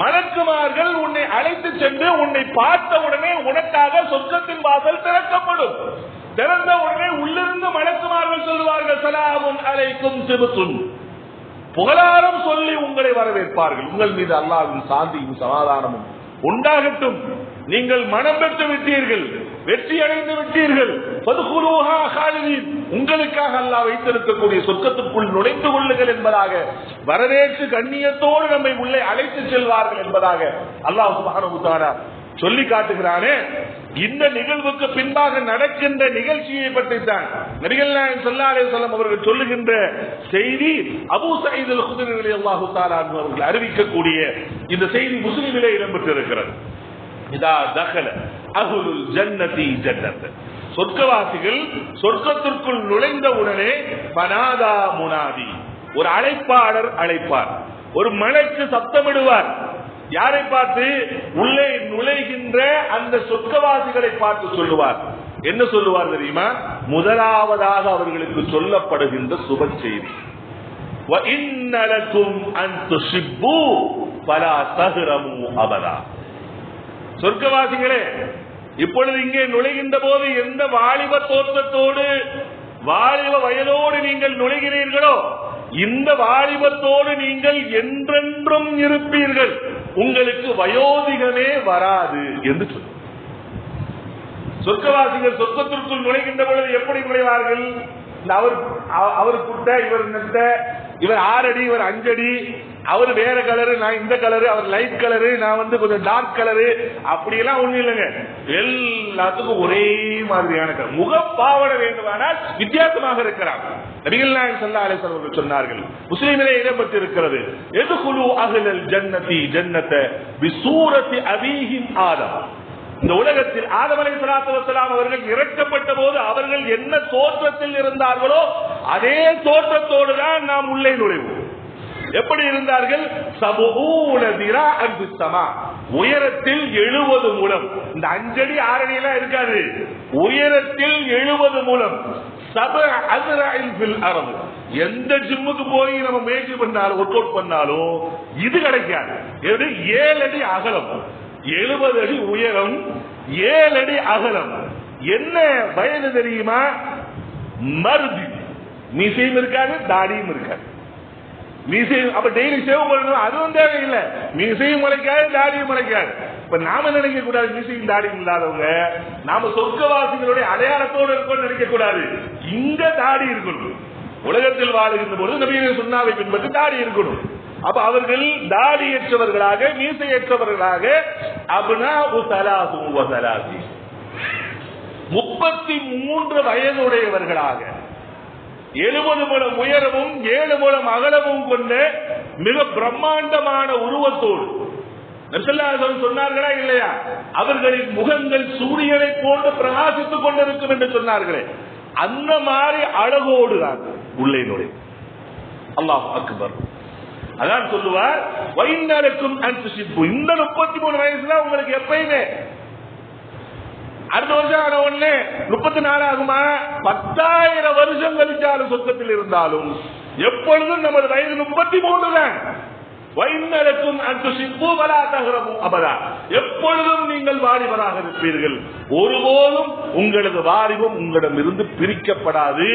மலக்குமார்கள் உன்னை அழைத்து சென்று உன்னை பார்த்தவுடனே உனக்காக சொர்க்கத்தின் வாசல் திறக்கப்படும். திறந்த உடனே உள்ளிருந்து மலக்குமார்கள் சொல்லுவார்கள், சலாமுன் அலைக்கும் திபுத்துன், புகழாரம் சொல்லி உங்களை வரவேற்பார்கள், உங்கள் மீது அல்லாஹ்வின் சாந்தியும் சமாதானமும் உண்டாகட்டும், நீங்கள் மனம் பெற்று விட்டீர்கள், வெற்றி அடைந்து விட்டீர்கள், உங்களுக்காக அல்லாஹ் வைத்திருக்கக்கூடிய சொர்க்கத்துக்குள் நுழைந்து கொள்ளுங்கள் என்பதாக வரவேற்று கண்ணியத்தோடு நம்மை உள்ளே அழைத்து செல்வார்கள் என்பதாக அல்லாஹ் சுப்ஹானஹு வ தஆலா சொல்லி காட்டுகிறானே, இந்த நிகழ்வுக்கு பின்பாக நடக்கின்ற நிகழ்ச்சியை பற்றி தான் நபிகள் நாயகம் ஸல்லல்லாஹு அலைஹி வஸல்லம் அவர்கள் சொல்லுகின்ற செய்தி. அபூ ஸயீத் அல்-குத்ரி ரலியல்லாஹு தஆலா அன்ஹு அவர்கள் அறிவிக்கக்கூடிய இந்த செய்தி முஸ்லிமிலே இடம்பெற்றிருக்கிறது. இதா தഖல அஹ்லுல் ஜன்னதி ஜன்னத், சொர்க்கவாசிகள் சொர்க்கத்திற்குள் நுழைந்த உடனே பனாதா முனாதி, ஒரு அழைப்பாளர் அழைப்பார், ஒரு மலக்கு சத்தமிடுவார். யாரை பார்த்து? உள்ளே நுழைகின்ற அந்த சொர்க்கவாசிகளை பார்த்து சொல்லுவார். என்ன சொல்லுவார் தெரியுமா? முதலாவதாக அவர்களுக்கு சொல்லப்படுகின்ற சுப செய்தி, வ இன்னலகும் அன் துஷிப்பு ஃபலா தஹ்ரமு அபதா. சொர்க்கவாசிகளே, இப்பொழுது இங்கே நுழைகின்ற போது எந்த வாலிப தோற்றத்தோடு வாலிப வயதோடு நீங்கள் நுழைகிறீர்களோ, இந்த வாலிபத்தோடு நீங்கள் என்றென்றும் இருப்பீர்கள், உங்களுக்கு வயோதிகமே வராது என்று சொல்லும். சொர்க்கவாசிகள் சொர்க்கத்திற்குள் நுழைகின்ற பொழுது எப்படி நுழைவார்கள்? அவர் குட்ட, இவர் நெட்ட, இவர் 6 அடி, இவர் 5 அடி, அவர் வேற கலரு, நான் இந்த கலரு, அவர் லைட் கலரு, நான் கொஞ்சம் டார்க் கலரு, அப்படியெல்லாம் ஒண்ணு இல்லைங்க. எல்லாத்துக்கும் ஒரே மாதிரியான கலர். முகப்பாவட வேண்டுமானால் வித்தியாசமாக இருக்கிறார். நபிகள் நாயகம் ஸல்லல்லாஹு அலைஹி வஸல்லம் அவர்கள் சொன்னார்கள், முஸ்லிமிலே இடம்பெற்றிருக்கிறது, எதுகுலு அஹ்லல் ஜன்னதி ஜன்னத பிசூரத்தி அபீஹிம் ஆதம். இந்த உலகத்தில் ஆதம் அலைஹிஸ்ஸலாத்து வஸ்ஸலாம் அவர்கள் இறக்கப்பட்ட போது அவர்கள் என்ன தோற்றத்தில் இருந்தார்களோ அதே தோற்றத்தோடு தான் நாம் உள்ளே நுழைவோம். எப்படி இருந்தார்கள்? சபூன திராஅன் ஃபிஸ் ஸமா, உயரத்தில் 70 முழம். இந்த 5 அடி 6 அடி எல்லாம் இருக்காது, உயரத்தில் 70 முழம். சபஅ அஸ்ரஇன் ஃபில் அர்த், எந்த ஜிம்முக்கு போய் நம்ம மேஜ் பண்ணாலும் ஒர்க் அவுட் பண்ணாலும் இது கிடைக்காது. 7 அடி அகலம், 70 அடி உயரம், 7 அடி அகலம். என்ன வயது தெரியுமா? மருதி, மீசையும் இருக்காது, தாடியும் இருக்காது. மீசையும் அப்ப டெய்லி சேவ் பண்ணணும், அதுவும் தேவையில்லை. மீசையும் முளைக்காது, தாடியும் முளைக்காது. இப்ப நாம நினைக்க கூடாது மீசையும் தாடியும் இல்லாதவங்க நாம சொர்க்கவாசிகளுடைய அடையாளத்தோடு இருக்கணும்னு நினைக்க கூடாது. இங்க தாடி இருக்கணும். உலகத்தில் வாழுகின்ற பொழுது நபியின் சுன்னாவை பின்பற்றி தாடி இருக்கணும். அப்ப அவர்கள் தாடியற்றவர்களாக, மீசையற்றவர்களாக, அப்னா உஸலாசு வஸலாசி, 33 வயதுடையவர்களாக, 70 முழம் உயரமும் 7 முழம் அகலமும் கொண்ட மிக பிரம்மாண்டமான உருவத்தோடு சொன்னார்களா இல்லையா? அவர்களின் முகங்கள் சூரியனை போன்று பிரகாசித்துக் கொண்டிருக்கும் என்று சொன்னார்களே, அந்த மாதிரி அழகோடு தான் உள்ளே நுழை. அல்லாஹ் அக்பர். அதான் சொல்லுவார், வைன்னலக்கும் அன் துஷிப்பு. இந்த 33 வயசுல உங்களுக்கு எப்பயுமே, அடுத்த வருஷம் ஆன உடனே 34 ஆகுமா? 10,000 வருஷம் கழிச்சாலும் சொர்க்கத்தில் இருந்தாலும் எப்பொழுதும் நமது வயது 33 தான். வைன்னலக்கும் அன் துஷிப்பு வலா தஹ்ரமு அபதா, எப்பொழுதும் நீங்கள் வாலிபராக இருப்பீர்கள், ஒருபோதும் உங்களது வாலிபம் உங்களிடமிருந்து பிரிக்கப்படாது,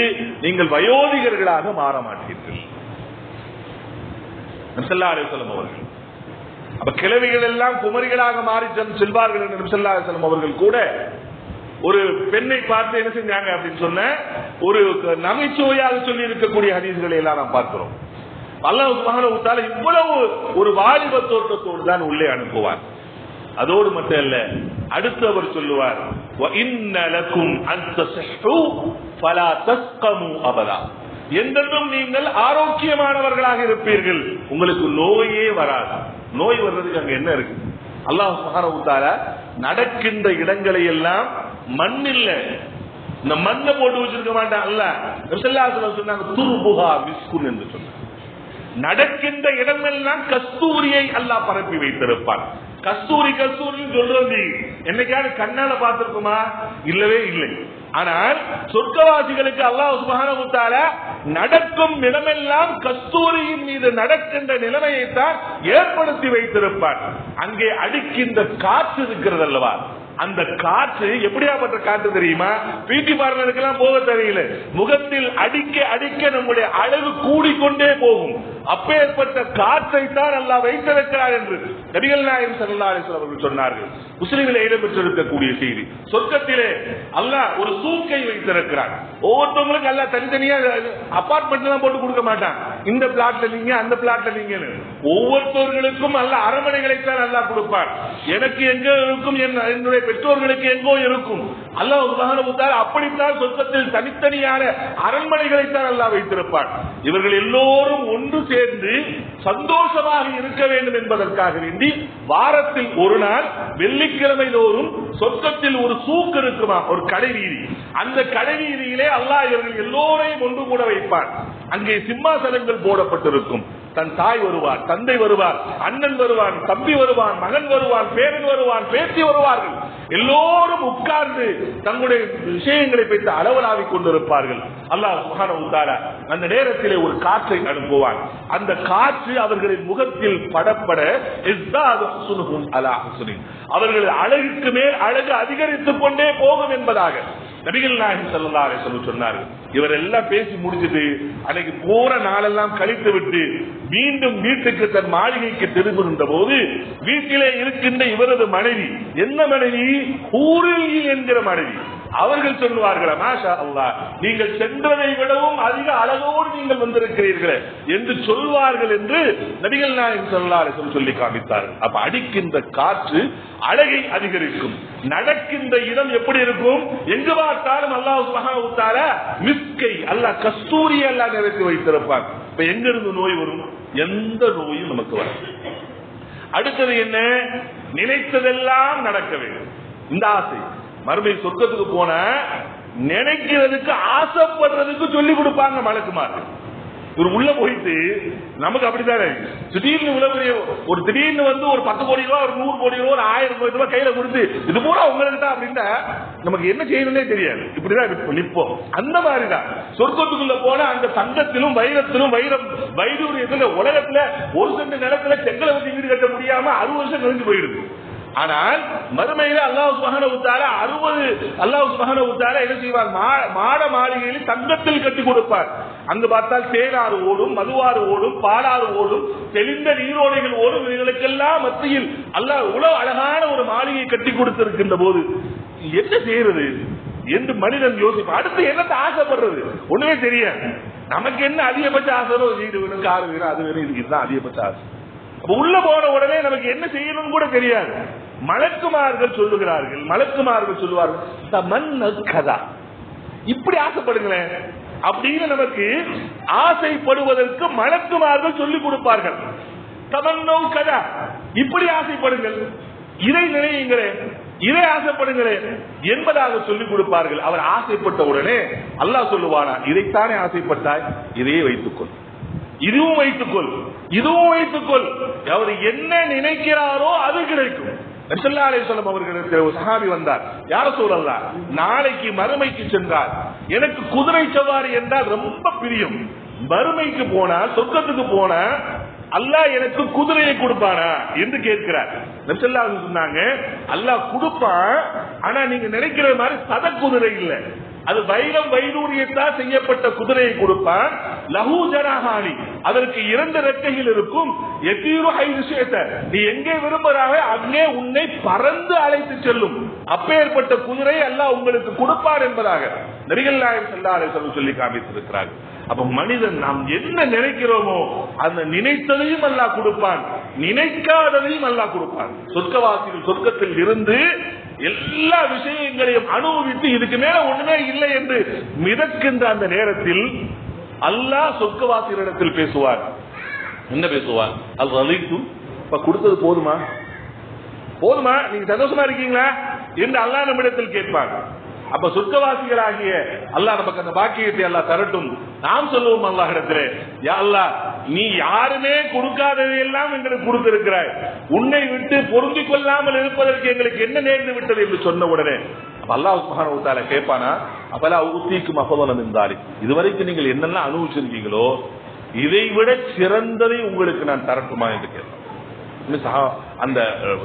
நீங்கள் வயோதிகர்களாக மாற மாட்டீர்கள். ஸல்லல்லாஹு அலைஹி வஸல்லம் அவர்கள் அப்ப கிழவிகள் எல்லாம் குமரிகளாக மாறி செல்வார்கள் என்று ஸல்லல்லாஹு அலைஹி வஸல்லம் அவர்கள் கூட ஒரு பெண்ணை பார்த்து என்ன செஞ்சாங்க அப்படின்னு சொன்ன ஒரு நகைச்சுவையாக சொல்லி இருக்கக்கூடிய ஹதீஸ்களை எல்லாம் நாம் பார்க்கிறோம். அல்லாஹ் சுப்ஹானஹு வ தஆலா இவ்வளவு ஒரு வாலிப தோற்றத்தோடு தான் உள்ளே அனுப்புவார். அதோடு மட்டும் அல்ல, அடுத்து அவர் சொல்லுவார், வ இன்னலகும் அன் தஸஹு ஃபலா தஸ்கமு அபதா, என்றென்றும் நீங்கள் ஆரோக்கியமானவர்களாக இருப்பீர்கள், உங்களுக்கு நோயே வராது. நோய் வர்றதுக்கு அங்க என்ன இருக்கு? அல்லாஹ் சுப்ஹானஹு வ தஆலா நடக்கின்ற இடங்களை எல்லாம் மண் இல்ல, இந்த மண்ணை போட்டு வச்சிருக்க மாட்டான். அல்ல, ஸல்லல்லாஹு அலைஹி வஸல்லம் சொன்னாங்க, துர்புஹா மிஸ்குன் என்று சொன்னாங்க. நடக்கின்ற இடமெல்லாம் கஸ்தூரியை அல்லாஹ் பரப்பி வைத்திருப்பான். கஸ்தூரி கஸ்தூரி சொல்றது என்னைக்காவது கண்ணால பார்த்திருக்குமா? இல்லவே இல்லை. ஆனால் சொர்க்கவாசிகளுக்கு அல்லாஹ் சுப்ஹானஹு வ தஆலா நடக்கும் இடமெல்லாம் கஸ்தூரியின் மீது நடக்கின்ற நிலைமையைத்தான் ஏற்படுத்தி வைத்திருப்பார். அங்கே அடிக்கின்ற காற்று இருக்கிறது அல்லவா, அந்த காற்று எப்படியாப்பட்ட காற்று தெரியுமா? பியூட்டி பார்லருக்கெல்லாம் போக தெரியல, முகத்தில் அடிக்க அடிக்க நம்முடைய அழகு கூடிக்கொண்டே போகும். அப்பேற்பட்ட காற்றை தான் அல்லாஹ் வைத்திருக்கிறார் என்று நபிகள் நாயகம் ஸல்லல்லாஹு அலைஹி வஸல்லம் அவர்கள் சொன்னார்கள். முஸ்லிமிலே இடம்பெற்றிருக்கக்கூடிய செய்தி. சொர்க்கத்திலே அல்லாஹ் ஒரு சூக்கை வைத்திருக்கிறார். ஒவ்வொருத்தவங்களுக்கு அல்லாஹ் தனித்தனியா அபார்ட்மெண்ட் எல்லாம் போட்டு கொடுக்க மாட்டான். இந்த பிளாட்ல நீங்க அந்த பிளாட்ல நீங்க ஒவ்வொருத்தவர்களுக்கும் அல்ல அரண்மனைகளைத்தான் அல்லா கொடுப்பார். எனக்கு எங்க இருக்கும், என்னுடைய பெற்றோர்களுக்கு எங்கோ இருக்கும். அல்லாஹ் சுப்ஹானஹு வ தஆலா அப்படித்தான் சொர்க்கத்தில் தனித்தனியான அரண்மனைகளைத்தான் அல்லாஹ் வைத்திருப்பார். இவர்கள் எல்லோரும் ஒன்று சேர்ந்து சந்தோஷமாக இருக்க வேண்டும் என்பதற்காக வேண்டி வாரத்தில் ஒரு நாள் வெள்ளிக்கிழமை தோறும் சொர்க்கத்தில் ஒரு சூக் இருக்குமா, ஒரு கடை வீதி. அந்த கடை வீதியிலே அல்லாஹ் இவர்கள் எல்லோரையும் ஒன்று கூட வைப்பார். அங்கே சிம்மாசனங்கள் போடப்பட்டிருக்கும். தன் தாய் வருவார், தந்தை வருவார், அண்ணன் வருவான், தம்பி வருவான், மகன் வருவான், பேரன் வருவான், பேத்தி வருவார்கள். எல்லோரும் உட்கார்ந்து தங்களுடைய விஷயங்களை பற்றி அளவலாவிக் கொண்டிருப்பார்கள். அல்லாஹ் சுப்ஹானஹு வ தஆலா அந்த நேரத்திலே ஒரு காற்றை அனுப்புவான். அந்த காற்று அவர்களின் முகத்தில் படப்பட அவர்கள் அழகுக்கு மேல் அழகு அதிகரித்துக் கொண்டே போகும் என்பதாக நபிகள் நாயகம் ஸல்லல்லாஹு அலைஹி வஸல்லம் சொன்னார்கள். இவர் எல்லாம் பேசி முடிச்சுட்டு அன்னைக்கு போற நாளெல்லாம் கழித்து விட்டு மீண்டும் வீட்டுக்கு தன் மாளிகைக்கு திரும்புகின்ற போது வீட்டிலே இருக்கின்ற இவரது மனைவி, என்ன மனைவி, ஹூரில் என்கிற மனைவி, அவர்கள் சொல்லுவார்கள், மாஷா அல்லாஹ், நீங்கள் சென்றதை விடவும் அதிக அழகோடு நீங்கள் வந்திருக்கிறீர்கள் என்று சொல்வார்கள் என்று நபிகள் நாயகம் ஸல்லல்லாஹு அலைஹி வஸல்லம் சொல்லி காமித்தார்கள். அப்ப அடிக்கின்ற காற்று அழகை அதிகரிக்கும். நடக்கின்ற இடம் எப்படி இருக்கும், எங்கு பார்த்தாலும் அல்லாஹ் சுப்ஹானஹு வ தஆலா மிஸ்கை அல்லாஹ் கஸ்தூரி அல்லாஹ் நிறைத்து வைத்திருப்பார். இப்ப எங்க இருந்து நோய் வரும், எந்த நோயும் நமக்கு வரும். அடுத்தது என்ன, நினைத்ததெல்லாம் நடக்க வேண்டும். இந்த ஆசை மறுமை சொர்க்கத்துக்கு போன நினைக்கிறதுக்கு ஆசைப்படுறதுக்கு சொல்லி கொடுப்பாங்க மலக்குமார்கள். ஒரு உள்ள போயிட்டு நமக்கு அப்படித்தானே திடீர்னு உள்ள ஒரு திடீர்னு வந்து ஒரு 10 கோடி ரூபாய், ஒரு 100 கோடி ரூபாய், ஒரு 1000 கோடி ரூபாய் கையில கொடுத்து இது பூரா உங்களுக்கு அப்படின்னா நமக்கு என்ன செய்யணும்னே தெரியாது. இப்படிதான் நிற்போம். அந்த மாதிரிதான் சொர்க்கத்துக்குள்ள போன அந்த தங்கத்திலும் வைரத்திலும் வைடூரியத்துல உலகத்துல ஒரு சென்ட் நிலத்துல செங்கலை வச்சு வீடு கட்ட முடியாம 60 வருஷம் கழிஞ்சு போயிடுது. ஆனால் மறுமையில அல்லாஹ் சுப்ஹானஹு வ தஆலா 60 அல்லாஹ் சுப்ஹானஹு வ தஆலா என்ன செய்வார், மாட மாளிகையில் தங்கத்தில் கட்டி கொடுப்பார். அங்கு பார்த்தால் தேனாறு ஓடும், மதுவாறு ஓடும், பாலாறு ஓடும், தெளிந்த நீரோடைகள் ஓடும். இவர்களுக்கெல்லாம் மத்தியில் அல்லாஹ் இவ்வளவு அழகான ஒரு மாளிகை கட்டி கொடுத்திருக்கின்ற போது என்ன செய்யறது என்று மனிதன் யோசிப்பான். அடுத்து என்னத்தை ஆசைப்படுறது ஒண்ணுமே தெரியாது. நமக்கு என்ன அதிகபட்ச ஆசை, வீடு வேணும், கார் வேணும், அது வேணும், இதுதான் அதிகபட்ச ஆசை. உள்ள போன உடனே நமக்கு என்ன செய்யணும் கூட தெரியாது. மலக்குமார்கள் சொல்லுகிறார்கள், மலக்குமார்கள் சொல்லுவார்கள், தமன்ன கதா, இப்படி ஆசைப்படுங்களேன் அப்படின்னு நமக்கு ஆசைப்படுவதற்கு மலக்குமார்கள் சொல்லிக் கொடுப்பார்கள். தமன்னோ கதா, இப்படி ஆசைப்படுங்கள், இதை நினையுங்களே, இதை ஆசைப்படுங்களே என்பதாக சொல்லிக் கொடுப்பார்கள். அவர் ஆசைப்பட்ட உடனே அல்லாஹ் சொல்லுவானா, இதைத்தானே ஆசைப்பட்டாய், இதையே வைத்துக்கொள், இதுவும் வைத்துக்கொள், இதுவும் வைத்துக்கொள். அவர் என்ன நினைக்கிறாரோ அது கிடைக்கும். ஸல்லல்லாஹு அலைஹி வஸல்லம் அவர்களுக்கு ஒரு சஹாபி வந்தார், யா ரசூலல்லாஹ், நாளைக்கு மறுமைக்கு சென்றார், எனக்கு குதிரை சவாரி என்றால் ரொம்ப பிரியம். மறுமைக்கு போனா, சொர்க்கத்துக்கு போனா அல்லாஹ் எனக்கு குதிரையை கொடுப்பானா என்று கேட்கிறார். நபி ஸல்லல்லாஹு அலைஹி வஸல்லம் சொன்னாங்க, அல்லாஹ் கொடுப்பான், ஆனா நீங்க நினைக்கிற மாதிரி சத குதிரை இல்ல, அது வைரம் வைடூரியத்தால் செய்யப்பட்ட குதிரையை கொடுப்பான். லஹு ஜனாஹானி, அதற்கு 2 ரெக்கைகள் இருக்கும். யதீரு ஹைதுஷேத, நீ எங்கே விரும்புகிறாயோ அங்கே உன்னை பறந்து அழைத்து செல்லும். அப்பேற்பட்ட குதிரை அல்லாஹ் உங்களுக்கு கொடுப்பார் என்பதாக நபிகள் நாயகம் ஸல்லல்லாஹு அலைஹி வஸல்லம் சொல்லி காமித்திருக்கிறார்கள். அப்ப மனிதன் நாம் என்ன நினைக்கிறோமோ அந்த நினைத்ததையும் அல்லாஹ் கொடுப்பான், நினைக்காததையும் அல்லாஹ் கொடுப்பான். சொர்க்கவாசிகள் சொர்க்கத்தில் இருந்து எல்லா விஷயங்களையும் அனுபவித்து இதுக்கு மேல ஒண்ணுமே இல்லை என்று மிதக்கின்ற அந்த நேரத்தில் அல்லாஹ் சொர்க்கவாசிகளிடத்தில் பேசுவார். என்ன பேசுவார், அது ரலீதும், இப்ப கொடுத்தது போதுமா, போதுமா, நீங்க சந்தோஷமா இருக்கீங்களா என்று அல்லாஹ் நம்மிடத்தில் கேட்பாங்க. அப்ப சொர்க்கவாசிகளாகிய அல்லாஹ் நமக்கு அந்த பாக்கியத்தை அல்லாஹ் தரட்டும். நாம் சொல்லுவோம் அல்லாஹ் இடத்திலே, யா அல்லாஹ், நீ யாருமே கொடுக்காததையெல்லாம் எங்களுக்கு கொடுத்திருக்கிறாய், உன்னை விட்டு பொருந்திக் கொள்ளாமல் இருப்பதற்கு எங்களுக்கு என்ன நேர்ந்து விட்டது என்று சொன்ன உடனே அல்லாஹ் சுப்ஹானஹு வ தஆலா கேட்பானா, அப்பலா ஊத்திக்கும் அஃதலன் மின் தாலிக், இதுவரைக்கும் நீங்கள் என்னெல்லாம் அனுபவிச்சிருக்கீங்களோ இதை விட சிறந்ததை உங்களுக்கு நான் தரட்டுமா என்று கேட்பான். அந்த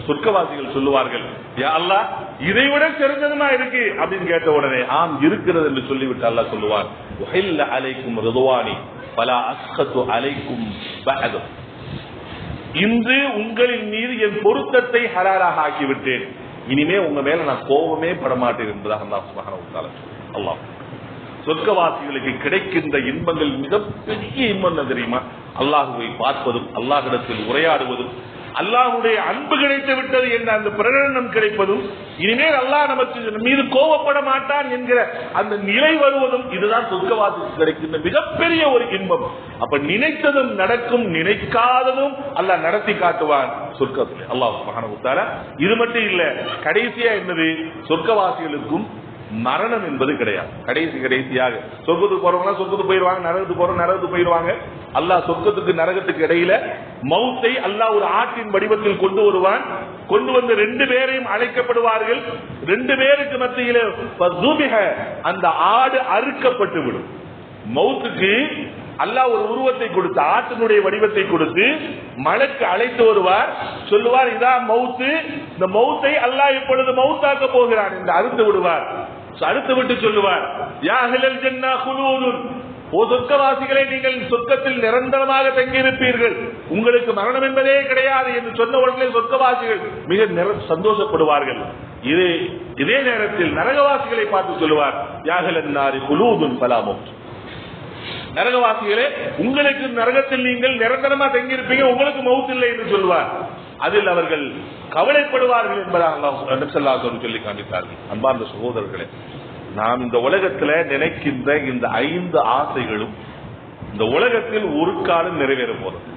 சொர்க்கவாசிகள் சொல்லுவார்கள், யா அல்லாஹ், இதை விட சிறந்ததுமா இருக்கு அப்படின்னு கேட்ட உடனே ஆம் இருக்கிறது என்று சொல்லிவிட்டு அல்லாஹ் சொல்லுவார், உஹில்ல அலைக்கும் ரிதுவானி ஃபலா அஸ்கது அலைக்கும் பஅது, இன்று உங்களின் மீது என் பொருத்தத்தை ஹலாலாக ஆக்கிவிட்டேன், இனிமே உங்க மேல நான் கோபமே படமாட்டேன் என்பதாக அல்லாஹ் சுப்ஹானஹு வ தஆலா. அல்லாஹ் சொர்க்கவாசிகளுக்கு கிடைக்கின்ற இன்பங்கள் மிகப்பெரிய இன்பம் தெரியுமா? அல்லாஹுவை பார்ப்பதும், அல்லாஹ்விடத்தில் உரையாடுவதும், அல்லாஹ்வுடைய அன்பு கிடைத்து விட்டது என்ற அந்த பிரகடனம் கிடைப்பதும், இனிமேல் அல்லாஹ் நமக்கு மீது கோபப்பட மாட்டான் என்கிற அந்த நிலை வருவதும், இதுதான் சொர்க்கவாசிக்கு கிடைக்கின்ற மிகப்பெரிய ஒரு இன்பம். அப்ப நினைத்ததும் நடக்கும், நினைக்காததும் அல்லாஹ் நடத்தி காட்டுவான் சொர்க்கத்தில். அல்லாஹ் சுப்ஹானஹு வ தஆலா. இது மட்டும் இல்ல, கடைசியா என்னது, சொர்க்கவாசிகளுக்கும் மரணம் என்பது கிடையாது. கடைசியாக சொர்க்கத்துக்கு போறவங்க சொர்க்கத்துக்கு போயிருவாங்க, நரகத்துக்கு போறவங்க நரகத்துக்கு போயிருவாங்க. அல்லாஹ் சொர்க்கத்துக்கு நரகத்துக்கு இடையில மௌத்தை அல்லாஹ் ஒரு ஆட்டின் வடிவத்தில் கொண்டு வருவான். கொண்டு வந்து 2 பேரையும் அழைக்கப்படுவார்கள். 2 பேருக்கு மத்தியில அந்த ஆடு அறுக்கப்பட்டு விடும். மௌத்துக்கு அல்லாஹ் ஒரு உருவத்தை கொடுத்து, ஆட்டினுடைய வடிவத்தை கொடுத்து மலக்கு அழைத்து வருவார். சொல்லுவார், இதான் மௌத்து, இந்த மௌத்தை அல்லாஹ் இப்பொழுது மௌத்தாக்க போகிறான் என்று அறுத்து விடுவார். அறுத்து விட்டு சொல்லுவார், யா அஹ்லல் ஜன்னah குலூதுன், ஓ சொர்க்கவாசிகளே, நீங்கள் சொர்க்கத்தில் நிரந்தரமாக தங்கியிருப்பீர்கள், உங்களுக்கு மரணம் என்பதே கிடையாது என்று சொன்ன உடனே சொர்க்கவாசிகள் மிக சந்தோஷப்படுவார்கள். இதே நேரத்தில் நரகவாசிகளை பார்த்து சொல்லுவார், யா அஹ்லன் நாரி குலூதுன் ஃபலா மௌத், நரகவாசிகளே, உங்களுக்கு நரகத்தில் நீங்கள் நிரந்தரமா தங்கியிருப்பீங்க, உங்களுக்கு மௌத் இல்லை என்று சொல்வார். அதில் அவர்கள் கவலைப்படுவார்கள் என்பதாக நபி ஸல்லல்லாஹு அலைஹி வஸல்லம் சொல்லி காண்பித்தார்கள். அன்பார்ந்த சகோதரர்களே, நாம் இந்த உலகத்தில் நினைக்கின்ற இந்த 5 ஆசைகளும் இந்த உலகத்தில் ஒரு காலம் நிறைவேற போறது.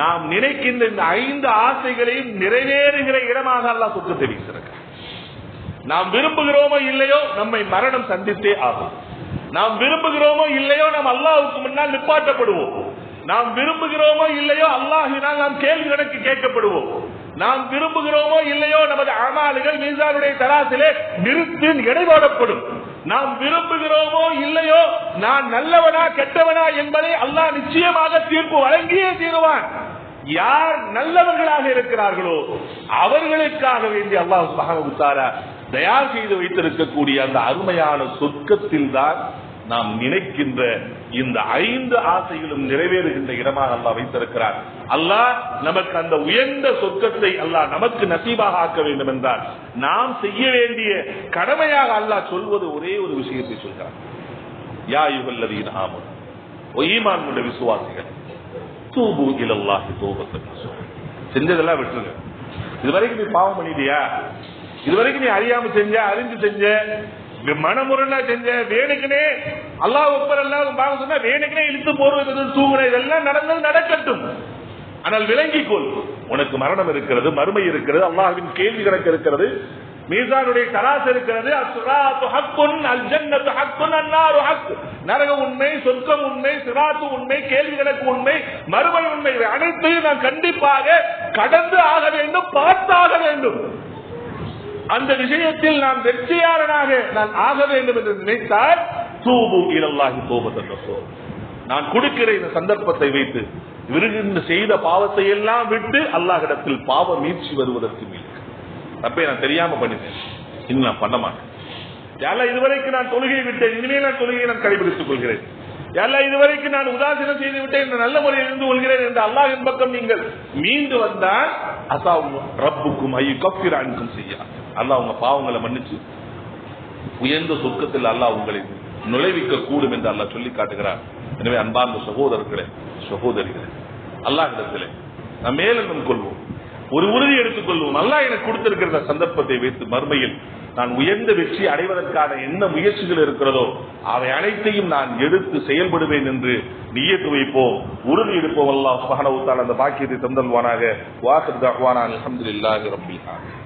நாம் நினைக்கின்ற இந்த 5 ஆசைகளையும் நிறைவேறுகிற இடமாக அல்லாஹ் சொர்க்கத்தை வைத்திருக்கிறார். நாம் விரும்புகிறோமோ இல்லையோ நம்மை மரணம் சந்தித்தே ஆகும். நாம் விரும்புகிறோமோ இல்லையோ நாம் அல்லாஹ்வுக்கு முன்னால் நிப்பாட்டப்படுவோம். நாம் விரும்புகிறோமோ இல்லையோ அல்லாஹ்வினால் நாம் கேள்வி கணக்கு கேட்கப்படுவோம். நாம் விரும்புகிறோமோ இல்லையோ நமது அமால்கள் மீசானுடைய தராசிலே நிறுத்தி எடை போடப்படும். நாம் விரும்புகிறோமோ இல்லையோ நான் நல்லவனா கெட்டவனா என்பதை அல்லாஹ் நிச்சயமாக தீர்ப்பு வழங்கியே தீருவான். யார் நல்லவர்களாக இருக்கிறார்களோ அவர்களுக்காக வேண்டி அல்லாஹ் சுப்ஹானஹு வ தஆலா தயார் செய்து வைத்திருக்கக்கூடிய அந்த அருமையான சொர்க்கத்தில் தான் நாம் நினைக்கின்ற இந்த 5 ஆசைகளும் நிறைவேறுகின்ற இடமாக அல்லாஹ் வைத்திருக்கிறார். அல்லாஹ் நமக்கு அந்த உயர்ந்த சொர்க்கத்தை அல்லாஹ் நமக்கு நசீபாக ஆக்க வேண்டும் என்றால் நாம் செய்ய வேண்டிய கடமையாக அல்லாஹ் சொல்வது ஒரே ஒரு விஷயத்தை சொல்கிறார். யா அய்யுஹல்லதீன ஆமனூ, ஓ ஈமான் கொண்ட விசுவாசிகள், தூபு இலல்லாஹி தௌபத்தன் நஸூஹ், செஞ்சதெல்லாம் விட்டுருங்க. இதுவரைக்கும் நீ பாவம் பண்ணிட்டியா, இதுவரைக்கும் நீ அறியாம செஞ்ச, அறிஞ்சு செஞ்ச, மனமுறைனா செஞ்ச, வேணுக்குனே அல்லாஹ் அக்பர் அல்லாஹ் பாவம் சொன்னா வேணுக்குனே இழுத்து போறது, தூங்குன, இதெல்லாம் நடந்தது நடக்கட்டும். ஆனால் விளங்கிக்கொள், உனக்கு மரணம் இருக்கிறது, மறுமை இருக்கிறது, அல்லாஹ்வின் கேள்வி கணக்கு இருக்கிறது, மீசானுடைய தராசு இருக்கிறது. அஸ்ஸிராத்து ஹக்குன், அல் ஜன்னத்து ஹக்குன், அன்னாரு ஹக், நரகம் உண்மை, சொர்க்கம் உண்மை, சிராத்து உண்மை, கேள்வி கணக்கு உண்மை, மறுமை உண்மை, அனைத்தையும் நான் கண்டிப்பாக கடந்து ஆக வேண்டும், பார்த்தாக வேண்டும். அந்த விஷயத்தில் நான் வெற்றியாளனாக நான் ஆக வேண்டும் என்று நினைத்தால் தூபு இலல்லாஹி தௌபத்தன் நஸூஹ், நான் கொடுக்கிற இந்த சந்தர்ப்பத்தை வைத்து விருகின்ற செய்த பாவத்தை எல்லாம் விட்டு அல்லாஹ்விடத்தில் பாவ மீட்சி வருவதற்கு மீது தப்பை நான் தெரியாம பண்ணிட்டேன், இன்னும் நான் பண்ண மாட்டேன். யாரெல்லாம் இதுவரைக்கும் நான் தொழுகை விட்டேன், இனிமேல் நான் தொழுகையை நான் கடைபிடித்துக் கொள்கிறேன். யாரெல்லாம் இதுவரைக்கும் நான் உதாசீனம் செய்து விட்டேன், இந்த நல்ல முறையில் இருந்து கொள்கிறேன் என்று அல்லாஹ்வின் பக்கம் நீங்கள் மீண்டு வந்தால் அஸாவு ரப்புக்கும் அய்யுகஃபிர அன்கும் செய்யா, அல்லாஹ் உங்க பாவங்களை மன்னிச்சு உயர்ந்த சொர்க்கத்தில் அல்லாஹ் உங்களை நுழைவிக்க கூடும் என்று அல்லாஹ் சொல்லி காட்டுகிறார். எனவே அன்பார்ந்த சகோதரர்களே, சகோதரிகளே, அல்லாஹ்விடத்திலே நாம் மேலும் கொள்வோம், ஒரு உறுதி எடுத்துக் கொள்வோம். அல்லாஹ் எனக்கு கொடுத்திருக்கிற சந்தர்ப்பத்தை வைத்து மறுமையில் நான் உயர்ந்த வெற்றி அடைவதற்கான என்ன முயற்சிகள் இருக்கிறதோ அவை அனைத்தையும் நான் எடுத்து செயல்படுவேன் என்று நியத்து வைப்போம், உறுதி எடுப்போம். அல்லாஹ் சுப்ஹானஹு வ தஆலா அந்த பாக்கியத்தை தந்தல்வானாக. வாஹிர் தஅவானா அல்ஹம்துலில்லாஹி ரப்பில் ஆலமீன்.